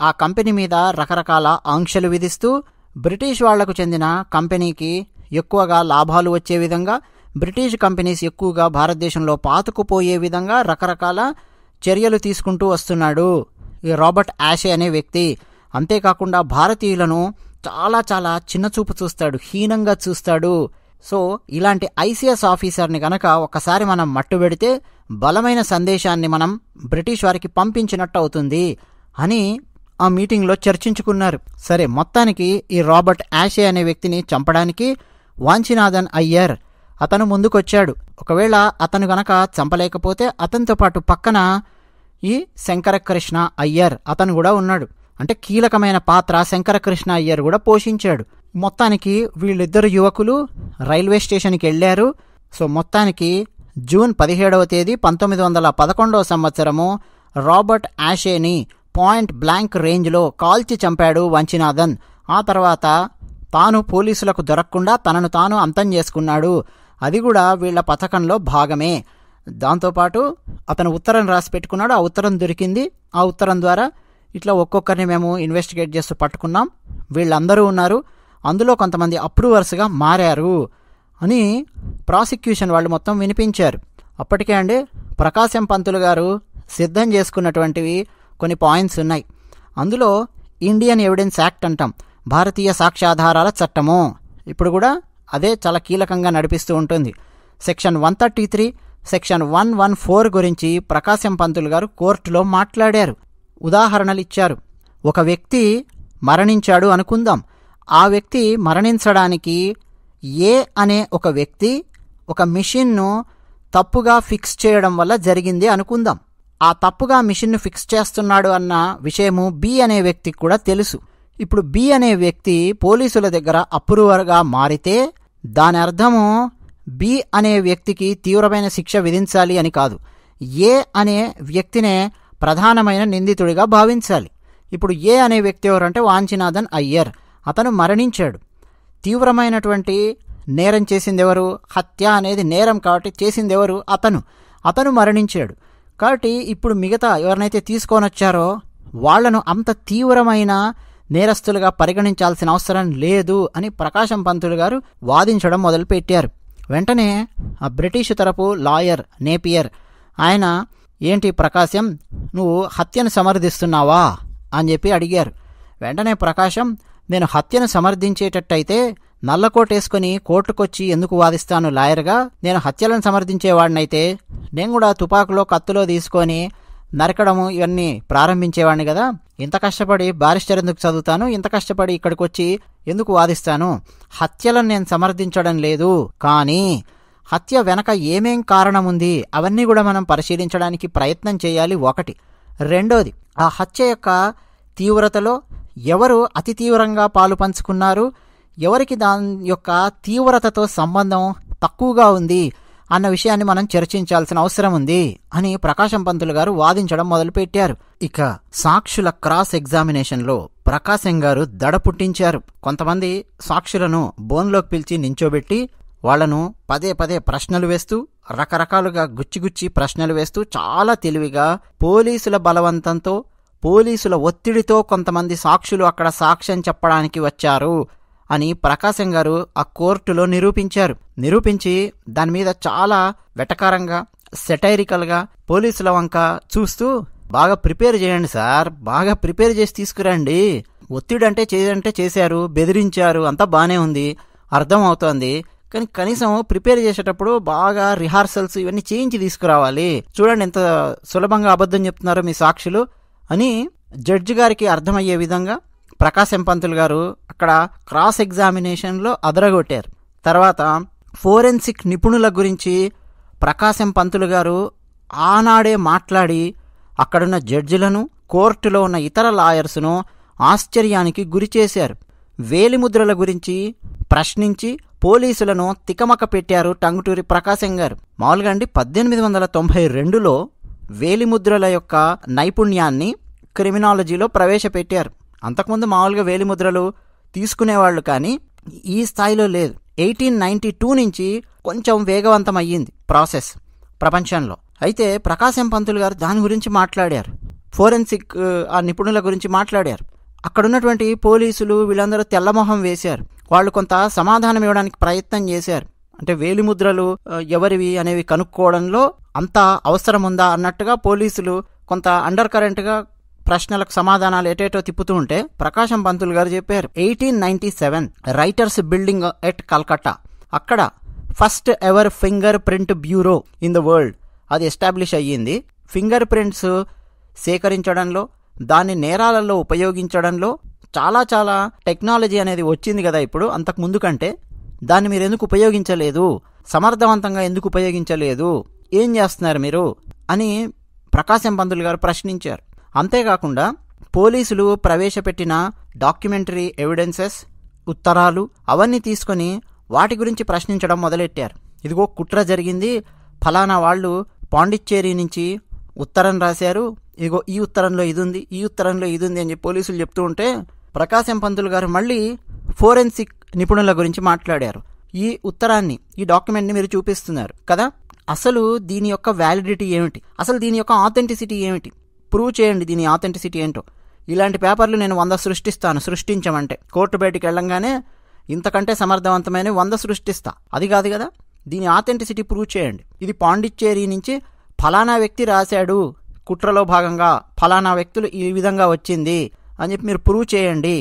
ఆ కంపెనీ మీద రకరకాల ఆంక్షలు విధిస్తూ, బ్రిటిష్ వాళ్లకు చెందిన కంపెనీకి ఎక్కువగా లాభాలు వచ్చే విధంగా, బ్రిటిష్ కంపెనీస్ ఎక్కువగా భారతదేశంలో పాతుకుపోయే విధంగా రకరకాల చర్యలు తీసుకుంటూ వస్తున్నాడు ఈ రాబర్ట్ యాషే అనే వ్యక్తి. అంతేకాకుండా భారతీయులను చాలా చాలా చిన్నచూపు చూస్తాడు, హీనంగా చూస్తాడు. సో ఇలాంటి ఐసీఎస్ ఆఫీసర్ని గనక ఒకసారి మనం మట్టుబెడితే బలమైన సందేశాన్ని మనం బ్రిటిష్ వారికి పంపించినట్టు అవుతుంది అని ఆ మీటింగ్లో చర్చించుకున్నారు. సరే, మొత్తానికి ఈ రాబర్ట్ యాషే అనే వ్యక్తిని చంపడానికి వాంచినాథన్ అయ్యర్ అతను ముందుకొచ్చాడు. ఒకవేళ అతను గనక చంపలేకపోతే అతనితో పాటు పక్కన ఈ శంకరకృష్ణ అయ్యర్ అతను కూడా ఉన్నాడు. అంటే కీలకమైన పాత్ర శంకరకృష్ణ అయ్యర్ కూడా పోషించాడు. మొత్తానికి వీళ్ళిద్దరు యువకులు రైల్వే స్టేషన్కి వెళ్ళారు. సో మొత్తానికి జూన్ 17వ తేదీ 1911 సంవత్సరము రాబర్ట్ యాషేని పాయింట్ బ్లాంక్ రేంజ్లో కాల్చి చంపాడు వంచినాథన్. ఆ తర్వాత తాను పోలీసులకు దొరకకుండా తనను తాను అంతం చేసుకున్నాడు. అది కూడా వీళ్ల పథకంలో భాగమే. దాంతోపాటు అతను ఉత్తరం రాసి పెట్టుకున్నాడు. ఆ ఉత్తరం దొరికింది. ఆ ఉత్తరం ద్వారా ఇట్లా ఒక్కొక్కరిని మేము ఇన్వెస్టిగేట్ చేస్తూ పట్టుకున్నాం, వీళ్ళందరూ ఉన్నారు, అందులో కొంతమంది అప్రూవర్స్గా మారారు అని ప్రాసిక్యూషన్ వాళ్ళు మొత్తం వినిపించారు. అప్పటికే అండి ప్రకాశం పంతులు గారు సిద్ధం చేసుకున్నటువంటివి కొన్ని పాయింట్స్ ఉన్నాయి. అందులో ఇండియన్ ఎవిడెన్స్ యాక్ట్ అంటాం, భారతీయ సాక్ష్యాధారాల చట్టము. ఇప్పుడు కూడా అదే చాలా కీలకంగా నడిపిస్తూ ఉంటుంది. సెక్షన్ 133, సెక్షన్ 114 గురించి ప్రకాశం పంతులు గారు కోర్టులో మాట్లాడారు. ఉదాహరణలు ఇచ్చారు. ఒక వ్యక్తి మరణించాడు అనుకుందాం. ఆ వ్యక్తి మరణించడానికి ఏ అనే ఒక వ్యక్తి ఒక మిషన్ను తప్పుగా ఫిక్స్ చేయడం వల్ల జరిగింది అనుకుందాం. ఆ తప్పుగా మిషన్ను ఫిక్స్ చేస్తున్నాడు అన్న విషయము బి అనే వ్యక్తికి కూడా తెలుసు. ఇప్పుడు బి అనే వ్యక్తి పోలీసుల దగ్గర అప్రూవర్గా మారితే దాని అర్థము బి అనే వ్యక్తికి తీవ్రమైన శిక్ష విధించాలి అని కాదు, ఏ అనే వ్యక్తినే ప్రధానమైన నిందితుడిగా భావించాలి. ఇప్పుడు ఏ అనే వ్యక్తి ఎవరంటే వాంచినాథన్ అయ్యర్. అతను మరణించాడు. తీవ్రమైనటువంటి నేరం చేసింది ఎవరు? హత్య అనేది నేరం కాబట్టి చేసింది ఎవరు? అతను మరణించాడు. కాబట్టి ఇప్పుడు మిగతా ఎవరినైతే తీసుకొని వచ్చారో వాళ్లను అంత తీవ్రమైన నేరస్తులుగా పరిగణించాల్సిన అవసరం లేదు అని ప్రకాశం పంతులు గారు వాదించడం మొదలుపెట్టారు. వెంటనే ఆ బ్రిటిష్ తరపు లాయర్ నేపియర్ ఆయన, ఏంటి ప్రకాశం, నువ్వు హత్యను సమర్థిస్తున్నావా అని చెప్పి అడిగారు. వెంటనే ప్రకాశం, నేను హత్యను సమర్థించేటట్టయితే నల్లకోటేసుకుని కోర్టుకొచ్చి ఎందుకు వాదిస్తాను లాయర్గా? నేను హత్యలను సమర్థించేవాడినైతే నేను కూడా తుపాకులో కత్తులో తీసుకొని నరకడము ఇవన్నీ ప్రారంభించేవాడిని కదా. ఇంత కష్టపడి బారిస్టర్ ఎందుకు చదువుతాను? ఇంత కష్టపడి ఇక్కడికి వచ్చి ఎందుకు వాదిస్తాను? హత్యలను నేను సమర్థించడం లేదు, కానీ హత్య వెనక ఏమేం కారణం ఉంది అవన్నీ కూడా మనం పరిశీలించడానికి ప్రయత్నం చేయాలి. ఒకటి. రెండోది, ఆ హత్య యొక్క తీవ్రతలో ఎవరు అతి తీవ్రంగా పాలు పంచుకున్నారు, ఎవరికి దాని యొక్క తీవ్రతతో సంబంధం తక్కువగా ఉంది అన్న విషయాన్ని మనం చర్చించాల్సిన అవసరం ఉంది అని ప్రకాశం పంతులు గారు వాదించడం మొదలుపెట్టారు. ఇక సాక్షుల క్రాస్ ఎగ్జామినేషన్లో ప్రకాశం గారు దడ పుట్టించారు. కొంతమంది సాక్షులను బోన్లోకి పిలిచి నించోబెట్టి వాళ్లను పదే పదే ప్రశ్నలు వేస్తూ, రకరకాలుగా గుచ్చిగుచ్చి ప్రశ్నలు వేస్తూ చాలా తెలివిగా పోలీసుల బలవంతంతో, పోలీసుల ఒత్తిడితో కొంతమంది సాక్షులు అక్కడ సాక్ష్యం చెప్పడానికి వచ్చారు అని ప్రకాశం గారు ఆ కోర్టులో నిరూపించి దాని మీద చాలా వెటకారంగా, సెటైరికల్గా పోలీసుల వంక చూస్తూ, బాగా ప్రిపేర్ చేయండి సార్, బాగా ప్రిపేర్ చేసి తీసుకురండి, ఒత్తిడి అంటే చేశారు, బెదిరించారు, అంతా బానే ఉంది, అర్థం అవుతోంది, కానీ కనీసం ప్రిపేర్ చేసేటప్పుడు బాగా రిహార్సల్స్ ఇవన్నీ చేయించి తీసుకురావాలి, చూడండి ఎంత సులభంగా అబద్ధం చెప్తున్నారో మీ సాక్షులు అని జడ్జి గారికి అర్థమయ్యే విధంగా ప్రకాశం పంతులు గారు అక్కడ క్రాస్ ఎగ్జామినేషన్లో అదరగొట్టారు. తర్వాత ఫోరెన్సిక్ నిపుణుల గురించి ప్రకాశం పంతులు గారు ఆనాడే మాట్లాడి అక్కడున్న జడ్జిలను, కోర్టులో ఉన్న ఇతర లాయర్స్ను ఆశ్చర్యానికి గురిచేశారు. వేలిముద్రల గురించి ప్రశ్నించి పోలీసులను తికమక పెట్టారు టంగుటూరి ప్రకాశం గారు. మామూలుగా అండి 1892లో వేలిముద్రల యొక్క నైపుణ్యాన్ని క్రిమినాలజీలో ప్రవేశపెట్టారు. అంతకుముందు మామూలుగా వేలిముద్రలు తీసుకునేవాళ్ళు, కానీ ఈ స్థాయిలో లేదు. 1892 నుంచి కొంచెం వేగవంతం అయ్యింది ప్రాసెస్ ప్రపంచంలో. అయితే ప్రకాశం పంతులు గారు దాని గురించి మాట్లాడారు, ఫోరెన్సిక్ ఆ నిపుణుల గురించి మాట్లాడారు. అక్కడున్నటువంటి పోలీసులు వీళ్ళందరూ తెల్లమొహం వేశారు. వాళ్ళు కొంత సమాధానం ఇవ్వడానికి ప్రయత్నం చేశారు. అంటే వేలిముద్రలు ఎవరివి అనేవి కనుక్కోవడంలో అంత అవసరం ఉందా అన్నట్టుగా పోలీసులు కొంత అండర్ కరెంట్గా ప్రశ్నలకు సమాధానాలు ఎటేటో తిప్పుతూ ఉంటే ప్రకాశం పంతులు గారు చెప్పారు, 1897 రైటర్స్ బిల్డింగ్ ఎట్ కల్కట్టా, అక్కడ first ever finger print bureau in the world అది ఎస్టాబ్లిష్ అయ్యింది. ఫింగర్ ప్రింట్స్ సేకరించడంలో, దాన్ని నేరాలలో ఉపయోగించడంలో చాలా చాలా టెక్నాలజీ అనేది వచ్చింది కదా ఇప్పుడు అంతకు ముందు కంటే. దాన్ని మీరు ఎందుకు ఉపయోగించలేదు, సమర్థవంతంగా ఎందుకు ఉపయోగించలేదు, ఏం చేస్తున్నారు మీరు అని ప్రకాశం పంతులు గారు ప్రశ్నించారు. అంతేకాకుండా పోలీసులు ప్రవేశపెట్టిన డాక్యుమెంటరీ ఎవిడెన్సెస్, ఉత్తరాలు అవన్నీ తీసుకొని వాటి గురించి ప్రశ్నించడం మొదలెట్టారు. ఇదిగో కుట్ర జరిగింది, ఫలానా వాళ్ళు పాండిచ్చేరి నుంచి ఉత్తరం రాశారు, ఇదిగో ఈ ఉత్తరంలో ఇది ఉంది, ఈ ఉత్తరంలో ఇది ఉంది అని చెప్పి పోలీసులు చెప్తూ ఉంటే ప్రకాశం పంతులు గారు మళ్ళీ ఫోరెన్సిక్ నిపుణుల గురించి మాట్లాడారు. ఈ ఉత్తరాన్ని, ఈ డాక్యుమెంట్ని మీరు చూపిస్తున్నారు కదా, అసలు దీని యొక్క వ్యాలిడిటీ ఏమిటి, అసలు దీని యొక్క ఆథెంటిసిటీ ఏమిటి, ప్రూవ్ చేయండి దీని ఆథెంటిసిటీ ఏంటో. ఇలాంటి పేపర్లు నేను 100 సృష్టిస్తాను, సృష్టించమంటే కోర్టు బయటికి వెళ్ళంగానే ఇంతకంటే సమర్థవంతమైన 100 సృష్టిస్తా. అది కాదు కదా, దీని ఆథెంటిసిటీ ప్రూవ్ చేయండి. ఇది పాండిచ్చేరి నుంచి ఫలానా వ్యక్తి రాశాడు, కుట్రలో భాగంగా ఫలానా వ్యక్తులు ఈ విధంగా వచ్చింది అని చెప్పి మీరు ప్రూవ్ చేయండి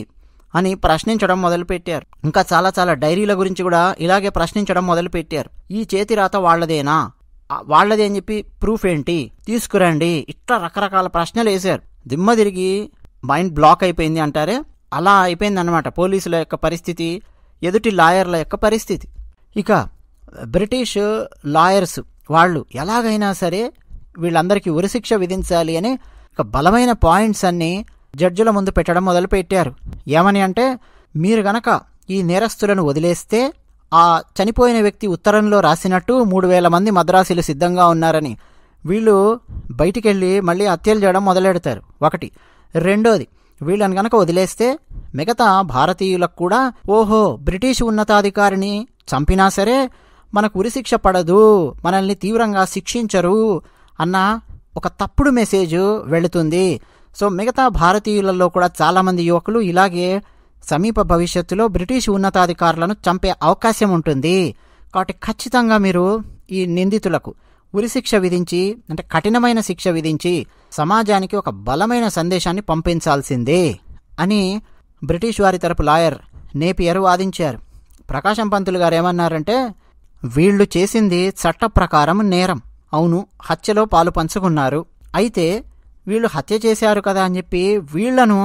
అని ప్రశ్నించడం మొదలుపెట్టారు. ఇంకా చాలా చాలా డైరీల గురించి కూడా ఇలాగే ప్రశ్నించడం మొదలుపెట్టారు. ఈ చేతి రాత వాళ్లదేనా, వాళ్లదే అని చెప్పి ప్రూఫ్ ఏంటి, తీసుకురండి. ఇట్లా రకరకాల ప్రశ్నలు వేశారు. దిమ్మ తిరిగి మైండ్ బ్లాక్ అయిపోయింది అంటారే, అలా అయిపోయింది అన్నమాట పోలీసుల యొక్క పరిస్థితి, ఎదుటి లాయర్ల యొక్క పరిస్థితి. ఇక బ్రిటిష్ లాయర్స్ వాళ్ళు ఎలాగైనా సరే వీళ్ళందరికీ ఉరిశిక్ష విధించాలి అని ఒక బలమైన పాయింట్స్ అన్ని జడ్జిల ముందు పెట్టడం మొదలుపెట్టారు. ఏమని అంటే, మీరు గనక ఈ నేరస్తులను వదిలేస్తే ఆ చనిపోయిన వ్యక్తి ఉత్తరంలో రాసినట్టు 3000 మంది మద్రాసీలు సిద్ధంగా ఉన్నారని వీళ్ళు బయటికెళ్ళి మళ్ళీ హత్యలు చేయడం మొదలెడతారు. ఒకటి. రెండోది, వీళ్ళని గనక వదిలేస్తే మిగతా భారతీయులకు కూడా ఓహో బ్రిటిష్ ఉన్నతాధికారిని చంపినా సరే మనకు ఉరిశిక్ష పడదు, మనల్ని తీవ్రంగా శిక్షించరు అన్న ఒక తప్పుడు మెసేజ్ వెళుతుంది. సో మిగతా భారతీయులలో కూడా చాలామంది యువకులు ఇలాగే సమీప భవిష్యత్తులో బ్రిటిష్ ఉన్నతాధికారులను చంపే అవకాశం ఉంటుంది. కాబట్టి ఖచ్చితంగా మీరు ఈ నిందితులకు ఉరిశిక్ష విధించి, అంటే కఠినమైన శిక్ష విధించి సమాజానికి ఒక బలమైన సందేశాన్ని పంపించాల్సిందే అని బ్రిటిష్ వారి తరపు లాయర్ నేపియర్ వాదించారు. ప్రకాశం పంతులు గారు ఏమన్నారంటే, వీళ్ళు చేసింది చట్ట ప్రకారం నేరం. అవును, హత్యలో పాలు పంచుకున్నారు. అయితే వీళ్ళు హత్య చేశారు కదా అని చెప్పి వీళ్లను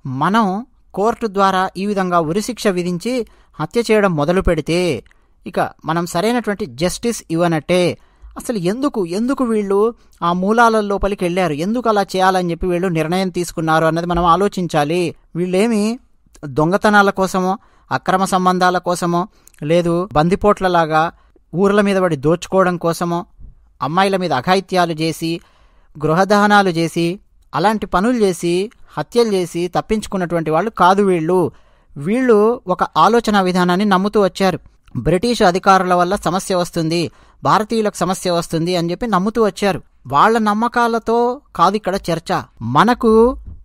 మనం కోర్టు ద్వారా ఈ విధంగా ఉరిశిక్ష విధించి హత్య చేయడం మొదలు పెడితే ఇక మనం సరైనటువంటి జస్టిస్ ఇవ్వనట్టే. అసలు ఎందుకు వీళ్ళు ఆ మూలాల లోపలికి వెళ్ళారు, ఎందుకు అలా చేయాలని చెప్పి వీళ్ళు నిర్ణయం తీసుకున్నారు అన్నది మనం ఆలోచించాలి. వీళ్ళేమి దొంగతనాల కోసమో, అక్రమ సంబంధాల కోసమో, లేదు బందిపోట్లలాగా ఊర్ల మీద పడి దోచుకోవడం కోసమో, అమ్మాయిల మీద అఘాయిత్యాలు చేసి, గృహదహనాలు చేసి, అలాంటి పనులు చేసి, హత్యలు చేసి తప్పించుకున్నటువంటి వాళ్ళు కాదు వీళ్ళు ఒక ఆలోచన విధానాన్ని నమ్ముతూ వచ్చారు. బ్రిటిష్ అధికారుల వల్ల సమస్య వస్తుంది, భారతీయులకు సమస్య వస్తుంది అని చెప్పి నమ్ముతూ వచ్చారు. వాళ్ళ నమ్మకాలతో కాదు ఇక్కడ చర్చ. మనకు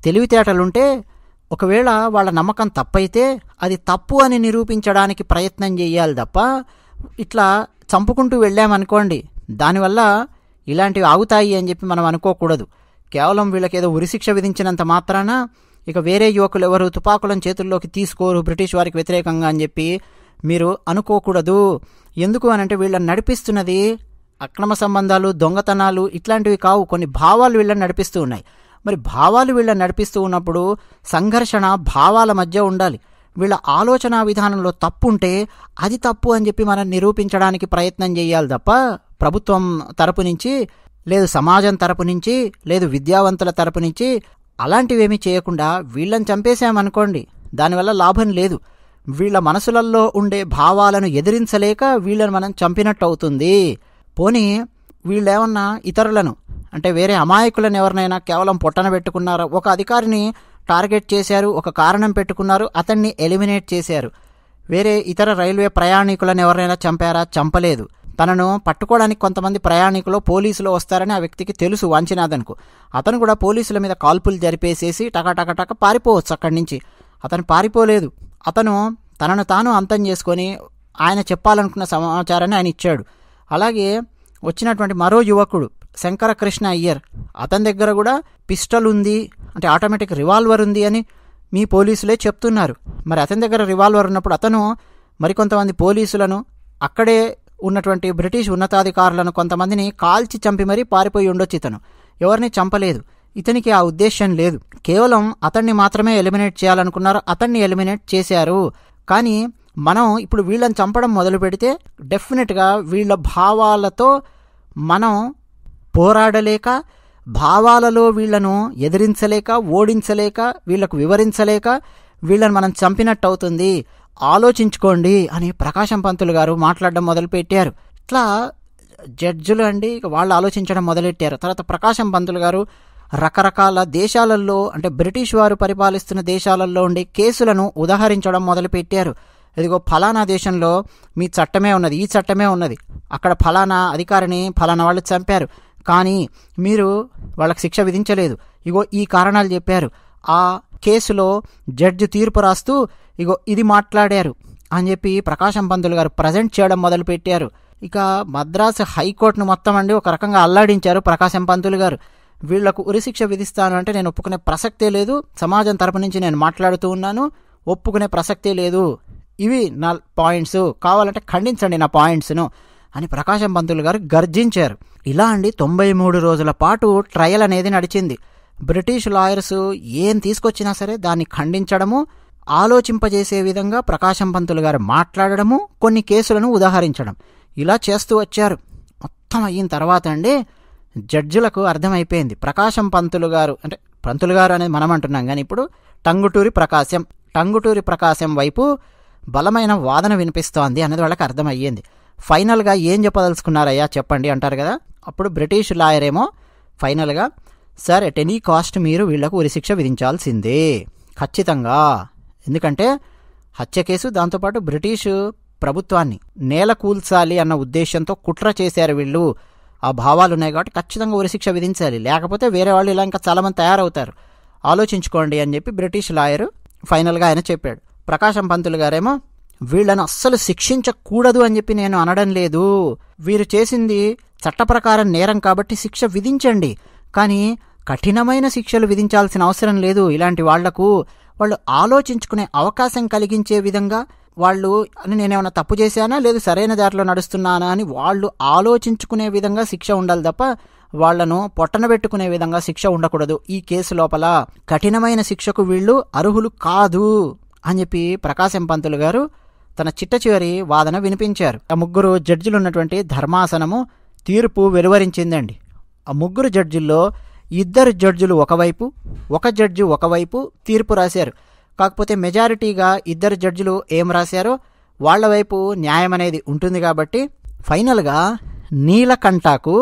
తెలివితేటలుంటే ఒకవేళ వాళ్ళ నమ్మకం తప్పైతే అది తప్పు అని నిరూపించడానికి ప్రయత్నం చేయాలి తప్ప ఇట్లా చంపుకుంటూ వెళ్ళామనుకోండి, దానివల్ల ఇలాంటివి ఆగుతాయి అని చెప్పి మనం అనుకోకూడదు. కేవలం వీళ్ళకేదో ఉరిశిక్ష విధించినంత మాత్రాన ఇక వేరే యువకులు ఎవరు తుపాకులను చేతుల్లోకి తీసుకోరు బ్రిటిష్ వారికి వ్యతిరేకంగా అని చెప్పి మీరు అనుకోకూడదు. ఎందుకు అనంటే వీళ్ళని నడిపిస్తున్నది అక్రమ సంబంధాలు, దొంగతనాలు ఇట్లాంటివి కావు. కొన్ని భావాలు వీళ్ళని నడిపిస్తూ ఉన్నాయి. మరి భావాలు వీళ్ళని నడిపిస్తూ ఉన్నప్పుడు సంఘర్షణ భావాల మధ్య ఉండాలి. వీళ్ళ ఆలోచన విధానంలో తప్పు ఉంటే అది తప్పు అని చెప్పి మనం నిరూపించడానికి ప్రయత్నం చేయాలి తప్ప ప్రభుత్వం తరపు నుంచి, లేదు సమాజం తరపు నుంచి, లేదు విద్యావంతుల తరపు నుంచి అలాంటివేమీ చేయకుండా వీళ్ళని చంపేశామనుకోండి, దానివల్ల లాభం లేదు. వీళ్ళ మనసులలో ఉండే భావాలను ఎదిరించలేక వీళ్ళని మనం చంపినట్టు అవుతుంది. పోనీ వీళ్ళేమన్నా ఇతరులను, అంటే వేరే అమాయకులను ఎవరినైనా కేవలం పొట్టన పెట్టుకున్నారా, ఒక అధికారిని టార్గెట్ చేశారు, ఒక కారణం పెట్టుకున్నారు, అతన్ని ఎలిమినేట్ చేశారు. వేరే ఇతర రైల్వే ప్రయాణికులను ఎవరైనా చంపారా? చంపలేదు. తనను పట్టుకోవడానికి కొంతమంది ప్రయాణికులు పోలీసులు వస్తారని ఆ వ్యక్తికి తెలుసు, వాంచినాథన్కు. అతను కూడా పోలీసుల మీద కాల్పులు జరిపేసేసి టక పారిపోవచ్చు అక్కడి నుంచి. అతను పారిపోలేదు. అతను తనను తాను అంతం చేసుకొని ఆయన చెప్పాలనుకున్న సమాచారాన్ని ఆయన ఇచ్చాడు. అలాగే వచ్చినటువంటి మరో యువకుడు శంకరకృష్ణ అయ్యర్, అతని దగ్గర కూడా పిస్టల్ ఉంది, అంటే ఆటోమేటిక్ రివాల్వర్ ఉంది అని మీ పోలీసులే చెప్తున్నారు. మరి అతని దగ్గర రివాల్వర్ ఉన్నప్పుడు అతను మరికొంతమంది పోలీసులను అక్కడే ఉన్నటువంటి బ్రిటిష్ ఉన్నతాధికారులను కొంతమందిని కాల్చి చంపి మరీ పారిపోయి ఉండొచ్చు. ఇతను ఎవరిని చంపలేదు, ఇతనికి ఆ ఉద్దేశం లేదు, కేవలం అతన్ని మాత్రమే ఎలిమినేట్ చేయాలనుకున్నారు, అతన్ని ఎలిమినేట్ చేశారు. కానీ మనం ఇప్పుడు వీళ్ళని చంపడం మొదలు పెడితే డెఫినెట్గా వీళ్ళ భావాలతో మనం పోరాడలేక, భావాలలో వీళ్లను ఎదిరించలేక, ఓడించలేక, వీళ్లకు వివరించలేక వీళ్ళని మనం చంపినట్టు అవుతుంది, ఆలోచించుకోండి అని ప్రకాశం పంతులు గారు మాట్లాడడం మొదలుపెట్టారు. ఇట్లా జడ్జిలు అండి వాళ్ళు ఆలోచించడం మొదలెట్టారు. తర్వాత ప్రకాశం పంతులు గారు రకరకాల దేశాలలో, అంటే బ్రిటిష్ వారు పరిపాలిస్తున్న దేశాలలో ఉండే కేసులను ఉదహరించడం మొదలుపెట్టారు. ఇదిగో ఫలానా దేశంలో మీ చట్టమే ఉన్నది, ఈ చట్టమే ఉన్నది, అక్కడ ఫలానా అధికారిని ఫలానా వాళ్ళు చంపారు, కానీ మీరు వాళ్ళకి శిక్ష విధించలేదు, ఇగో ఈ కారణాలు చెప్పారు, ఆ కేసులో జడ్జి తీర్పు రాస్తూ ఇగో ఇది మాట్లాడారు అని చెప్పి ప్రకాశం పంతులు గారు ప్రజెంట్ చేయడం మొదలుపెట్టారు. ఇక మద్రాసు హైకోర్టును మొత్తం అండి ఒక రకంగా అల్లాడించారు ప్రకాశం పంతులు గారు. వీళ్లకు ఉరిశిక్ష విధిస్తాను అంటే నేను ఒప్పుకునే ప్రసక్తే లేదు, సమాజం తరపు నుంచి నేను మాట్లాడుతూ ఉన్నాను, ఒప్పుకునే ప్రసక్తే లేదు, ఇవి నా పాయింట్స్, కావాలంటే ఖండించండి నా పాయింట్స్ను అని ప్రకాశం పంతులు గారు గర్జించారు. ఇలా అండి 93 రోజుల పాటు ట్రయల్ అనేది నడిచింది. బ్రిటిష్ లాయర్స్ ఏం తీసుకొచ్చినా సరే దాన్ని ఖండించడము, ఆలోచింపజేసే విధంగా ప్రకాశం పంతులు గారు మాట్లాడడము, కొన్ని కేసులను ఉదాహరించడం, ఇలా చేస్తూ వచ్చారు. మొత్తం అయిన తర్వాత అండి జడ్జిలకు అర్థమైపోయింది ప్రకాశం పంతులు గారు, అంటే పంతులు గారు అనేది మనం అంటున్నాం కానీ ఇప్పుడు టంగుటూరి ప్రకాశం వైపు బలమైన వాదన వినిపిస్తోంది అనేది వాళ్ళకి అర్థమయ్యింది. ఫైనల్గా ఏం చెప్పదలుచుకున్నారయ్యా చెప్పండి అంటారు కదా. అప్పుడు బ్రిటిష్ లాయర్ ఏమో ఫైనల్గా, సార్ ఎట్ ఎనీ కాస్ట్ మీరు వీళ్లకు ఉరిశిక్ష విధించాల్సిందే ఖచ్చితంగా, ఎందుకంటే హత్య కేసు, దాంతోపాటు బ్రిటిష్ ప్రభుత్వాన్ని నేల కూల్చాలి అన్న ఉద్దేశంతో కుట్ర చేశారు వీళ్ళు, ఆ భావాలు ఉన్నాయి కాబట్టి ఖచ్చితంగా ఉరిశిక్ష విధించాలి, లేకపోతే వేరే వాళ్ళు ఇలా ఇంకా చాలామంది తయారవుతారు, ఆలోచించుకోండి అని చెప్పి బ్రిటిష్ లాయరు ఫైనల్గా ఆయన చెప్పాడు. ప్రకాశం పంతులు గారేమో వీళ్లను అస్సలు శిక్షించకూడదు అని చెప్పి నేను అనడం లేదు, వీరు చేసింది చట్ట ప్రకారం నేరం కాబట్టి శిక్ష విధించండి, కానీ కఠినమైన శిక్షలు విధించాల్సిన అవసరం లేదు. ఇలాంటి వాళ్లకు వాళ్ళు ఆలోచించుకునే అవకాశం కలిగించే విధంగా వాళ్ళు అని నేనేమన్నా తప్పు చేశానా లేదు సరైన దారిలో నడుస్తున్నానా అని వాళ్ళు ఆలోచించుకునే విధంగా శిక్ష ఉండాలి తప్ప వాళ్లను పొట్టనబెట్టుకునే విధంగా శిక్ష ఉండకూడదు. ఈ కేసు లోపల కఠినమైన శిక్షకు వీళ్ళు అర్హులు కాదు అని చెప్పి ప్రకాశం పంతులు గారు తన చిట్ట చివరి వాదన వినిపించారు. ఆ 3 జడ్జిలు ఉన్నటువంటి ధర్మాసనము తీర్పు వెలువరించిందండి. ఆ 3 జడ్జిల్లో 2 జడ్జిలు ఒకవైపు, 1 జడ్జి ఒకవైపు తీర్పు రాశారు. కాకపోతే మెజారిటీగా 2 జడ్జిలు ఏం రాశారో వాళ్ల వైపు న్యాయం అనేది ఉంటుంది కాబట్టి ఫైనల్గా నీలకంఠకు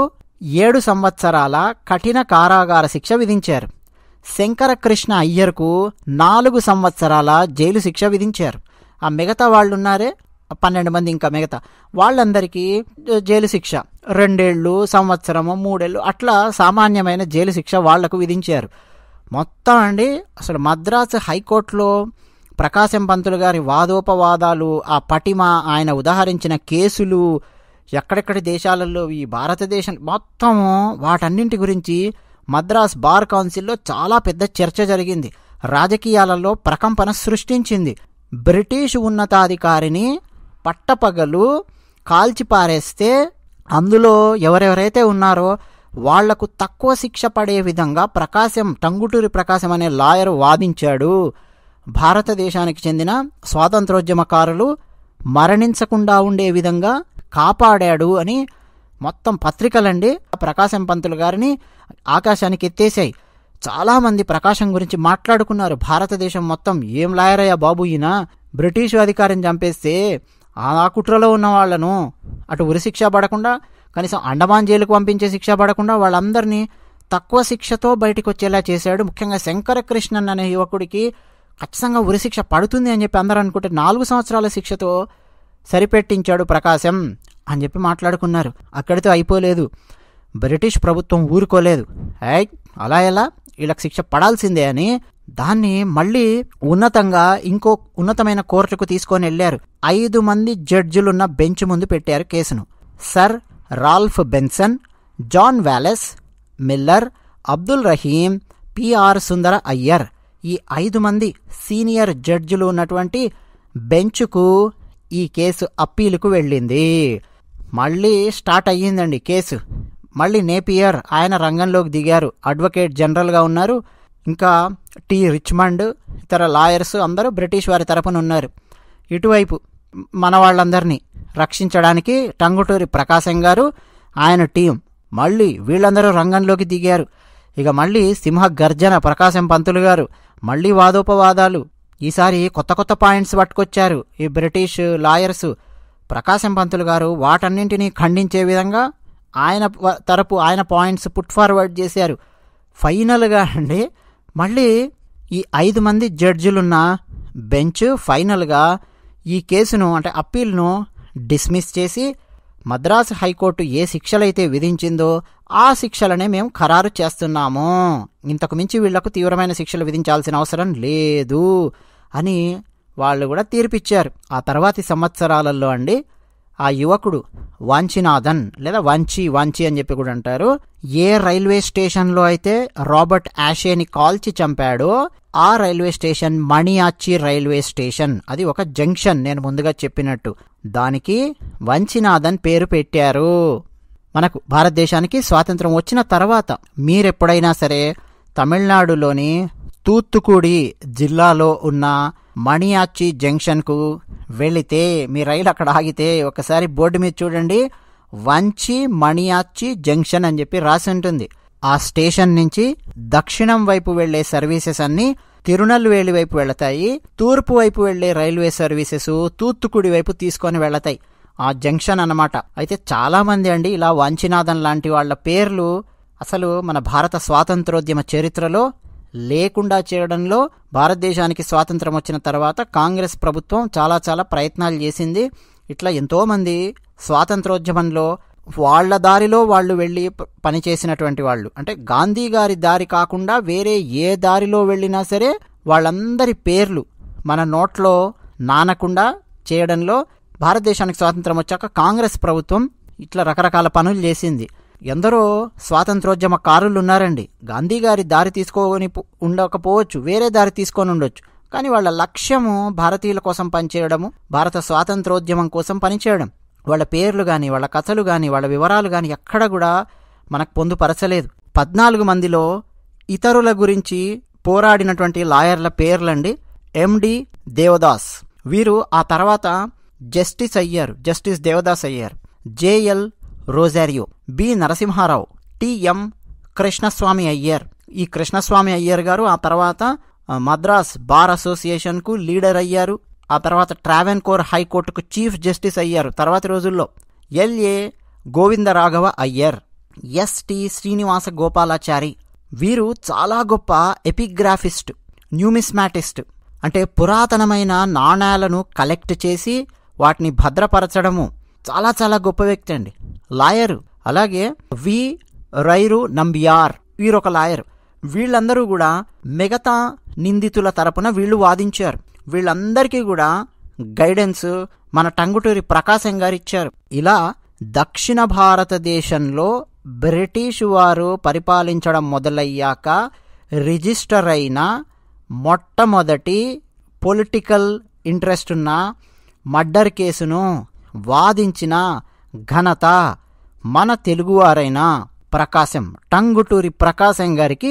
7 సంవత్సరాల కఠిన కారాగార శిక్ష విధించారు. శంకరకృష్ణ అయ్యర్కు 4 సంవత్సరాల జైలు శిక్ష విధించారు. ఆ మిగతా వాళ్ళు ఉన్నారే 12 మంది, ఇంకా మిగతా వాళ్ళందరికీ జైలు శిక్ష 2 ఏళ్ళు, సంవత్సరము, 3 ఏళ్ళు అట్లా సామాన్యమైన జైలు శిక్ష వాళ్లకు విధించారు. మొత్తం అండి అసలు మద్రాసు హైకోర్టులో ప్రకాశం పంతులు గారి వాదోపవాదాలు, ఆ పటిమ, ఆయన ఉదాహరించిన కేసులు, ఎక్కడెక్కడి దేశాలలో ఈ భారతదేశం మొత్తము వాటన్నింటి గురించి మద్రాస్ బార్ కౌన్సిల్లో చాలా పెద్ద చర్చ జరిగింది, రాజకీయాలలో ప్రకంపన సృష్టించింది. బ్రిటిష్ ఉన్నతాధికారిని పట్టపగలు కాల్చిపారేస్తే అందులో ఎవరెవరైతే ఉన్నారో వాళ్లకు తక్కువ శిక్ష పడే విధంగా టంగుటూరి ప్రకాశం అనే లాయరు వాదించాడు. భారతదేశానికి చెందిన స్వాతంత్రోద్యమకారులు మరణించకుండా ఉండే విధంగా కాపాడాడు అని మొత్తం పత్రికలండి ప్రకాశం పంతులు గారిని ఆకాశానికి ఎత్తేసాయి. చాలామంది ప్రకాశం గురించి మాట్లాడుకున్నారు. భారతదేశం మొత్తం ఏం లాయరయ్యా బాబు ఈయన, బ్రిటిష్ అధికారిని చంపేస్తే ఆ కుట్రలో ఉన్న వాళ్లను అటు ఉరిశిక్ష పడకుండా కనీసం అండమాన్ జైలుకు పంపించే శిక్ష పడకుండా వాళ్ళందరినీ తక్కువ శిక్షతో బయటకు వచ్చేలా చేశాడు. ముఖ్యంగా శంకరకృష్ణన్ అనే యువకుడికి ఖచ్చితంగా ఉరిశిక్ష పడుతుంది అని చెప్పి అందరూ అనుకుంటే 4 సంవత్సరాల శిక్షతో సరిపెట్టించాడు ప్రకాశం అని చెప్పి మాట్లాడుకున్నారు. అక్కడితో అయిపోలేదు, బ్రిటిష్ ప్రభుత్వం ఊరుకోలేదు, అలా ఎలా వీళ్ళకి శిక్ష పడాల్సిందే అని దాన్ని మళ్ళీ ఇంకో ఉన్నతమైన కోర్టుకు తీసుకొని వెళ్లారు. 5 మంది జడ్జిలున్న బెంచ్ ముందు పెట్టారు కేసును. Sir Ralph Benson, John Wallace, Miller, Abdul Rahim, PR Sundara Ayyar, ఈ 5 మంది సీనియర్ జడ్జిలు ఉన్నటువంటి బెంచ్కు ఈ కేసు అప్పీలుకు వెళ్ళింది. మళ్ళీ స్టార్ట్ అయ్యిందండి కేసు. మళ్ళీ నేపియర్ ఆయన రంగంలోకి దిగారు. అడ్వకేట్ జనరల్గా ఉన్నారు. ఇంకా టి రిచ్మండ్, ఇతర లాయర్స్ అందరూ బ్రిటిష్ వారి తరపున ఉన్నారు. ఇటువైపు మన వాళ్ళందరినీ రక్షించడానికి టంగుటూరి ప్రకాశం గారు, ఆయన టీం మళ్ళీ వీళ్ళందరూ రంగంలోకి దిగారు. ఇక మళ్ళీ సింహ గర్జన ప్రకాశం పంతులు గారు, మళ్ళీ వాదోపవాదాలు. ఈసారి కొత్త కొత్త పాయింట్స్ పట్టుకొచ్చారు ఈ బ్రిటిష్ లాయర్స్. ప్రకాశం పంతులు గారు వాటన్నింటినీ ఖండించే విధంగా ఆయన పాయింట్స్ పుట్ ఫార్వర్డ్ చేశారు. ఫైనల్గా అండి మళ్ళీ ఈ 5 మంది జడ్జిలున్న బెంచ్ ఫైనల్గా ఈ కేసును అంటే అప్పీల్ను డిస్మిస్ చేసి మద్రాసు హైకోర్టు ఏ శిక్షలైతే విధించిందో ఆ శిక్షలనే మేము ఖరారు చేస్తున్నాము, ఇంతకు మించి వీళ్లకు తీవ్రమైన శిక్షలు విధించాల్సిన అవసరం లేదు అని వాళ్ళు కూడా తీర్పిచ్చారు. ఆ తర్వాతి సంవత్సరాలలో అండి ఆ యువకుడు వాంచినాథన్ లేదా వాంచి అని చెప్పి కూడా అంటారు, ఏ రైల్వే స్టేషన్లో అయితే రాబర్ట్ యాషేని కాల్చి చంపాడో ఆ రైల్వే స్టేషన్ మణియాచి రైల్వే స్టేషన్. అది ఒక జంక్షన్, నేను ముందుగా చెప్పినట్టు. దానికి వాంచినాథన్ పేరు పెట్టారు. మనకు భారతదేశానికి స్వాతంత్రం వచ్చిన తర్వాత మీరెప్పుడైనా సరే తమిళనాడులోని తూత్తుకుడి జిల్లాలో ఉన్న మణియాచి జంక్షన్కు వెళితే, మీ రైలు అక్కడ ఆగితే ఒకసారి బోర్డు మీద చూడండి, వంచి మణియాచి జంక్షన్ అని చెప్పి రాసి ఉంటుంది. ఆ స్టేషన్ నుంచి దక్షిణం వైపు వెళ్లే సర్వీసెస్ అన్ని తిరునల్వేలి వైపు వెళతాయి. తూర్పు వైపు వెళ్లే రైల్వే సర్వీసెస్ తూత్తుకుడి వైపు తీసుకొని వెళతాయి. ఆ జంక్షన్ అన్నమాట. అయితే చాలా మంది అండి ఇలా వాంచినాథన్ లాంటి వాళ్ల పేర్లు అసలు మన భారత స్వాతంత్రోద్యమ చరిత్రలో లేకుండా చేయడంలో భారతదేశానికి స్వాతంత్రం వచ్చిన తర్వాత కాంగ్రెస్ ప్రభుత్వం చాలా ప్రయత్నాలు చేసింది. ఇట్లా ఎంతోమంది స్వాతంత్రోద్యమంలో వాళ్ల దారిలో వాళ్ళు వెళ్ళి పనిచేసినటువంటి వాళ్ళు, అంటే గాంధీ గారి దారి కాకుండా వేరే ఏ దారిలో వెళ్ళినా సరే వాళ్ళందరి పేర్లు మన నోట్లో నానకుండా చేయడంలో భారతదేశానికి స్వాతంత్రం వచ్చాక కాంగ్రెస్ ప్రభుత్వం ఇట్లా రకరకాల పనులు చేసింది. ఎందరో స్వాతంత్రోద్యమకారులు ఉన్నారండి. గాంధీ గారి దారి తీసుకొని ఉండకపోవచ్చు, వేరే దారి తీసుకొని ఉండొచ్చు, కానీ వాళ్ళ లక్ష్యము భారతీయుల కోసం పనిచేయడము, భారత స్వాతంత్రోద్యమం కోసం పనిచేయడం. వాళ్ళ పేర్లు కానీ వాళ్ళ కథలు కానీ వాళ్ళ వివరాలు కానీ ఎక్కడ కూడా మనకు పొందుపరచలేదు. 14 మందిలో ఇతరుల గురించి పోరాడినటువంటి లాయర్ల పేర్లండి. ఎండి దేవదాస్, వీరు ఆ తర్వాత జస్టిస్ దేవదాస్ అయ్యారు. JL Rosario, B Narasimharao, TM Krishnaswami Ayyar. ఈ కృష్ణస్వామి అయ్యర్ గారు ఆ తర్వాత మద్రాస్ బార్ అసోసియేషన్కు లీడర్ అయ్యారు. ఆ తర్వాత ట్రావెన్కోర్ హైకోర్టుకు చీఫ్ జస్టిస్ అయ్యారు తర్వాతి రోజుల్లో. ఎల్ఏ గోవిందరాఘవ అయ్యర్, ఎస్టి శ్రీనివాస గోపాలాచారి, వీరు చాలా గొప్ప ఎపిగ్రాఫిస్ట్, న్యూమిస్మాటిస్ట్, అంటే పురాతనమైన నాణేలను కలెక్ట్ చేసి వాటిని భద్రపరచడము చాలా గొప్ప వ్యక్తి అండి, లాయరు. అలాగే వి రైరు నంబియార్, వీరొక లాయర్. వీళ్ళందరూ కూడా మిగతా నిందితుల తరపున వీళ్ళు వాదించారు. వీళ్ళందరికీ కూడా గైడెన్స్ మన టంగుటూరి ప్రకాశం గారు ఇచ్చారు. ఇలా దక్షిణ భారతదేశంలో బ్రిటిష్ వారు పరిపాలించడం మొదలయ్యాక రిజిస్టర్ అయిన మొట్టమొదటి పొలిటికల్ ఇంట్రెస్ట్ ఉన్న మర్డర్ కేసును వాదించిన ఘనత మన తెలుగువారైన టంగుటూరి ప్రకాశం గారికి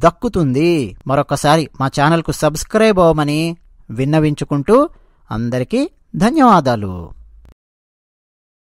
దక్కుతుంది. మరొకసారి మా ఛానల్కు సబ్స్క్రైబ్ అవ్వమని విన్నవించుకుంటూ అందరికీ ధన్యవాదాలు.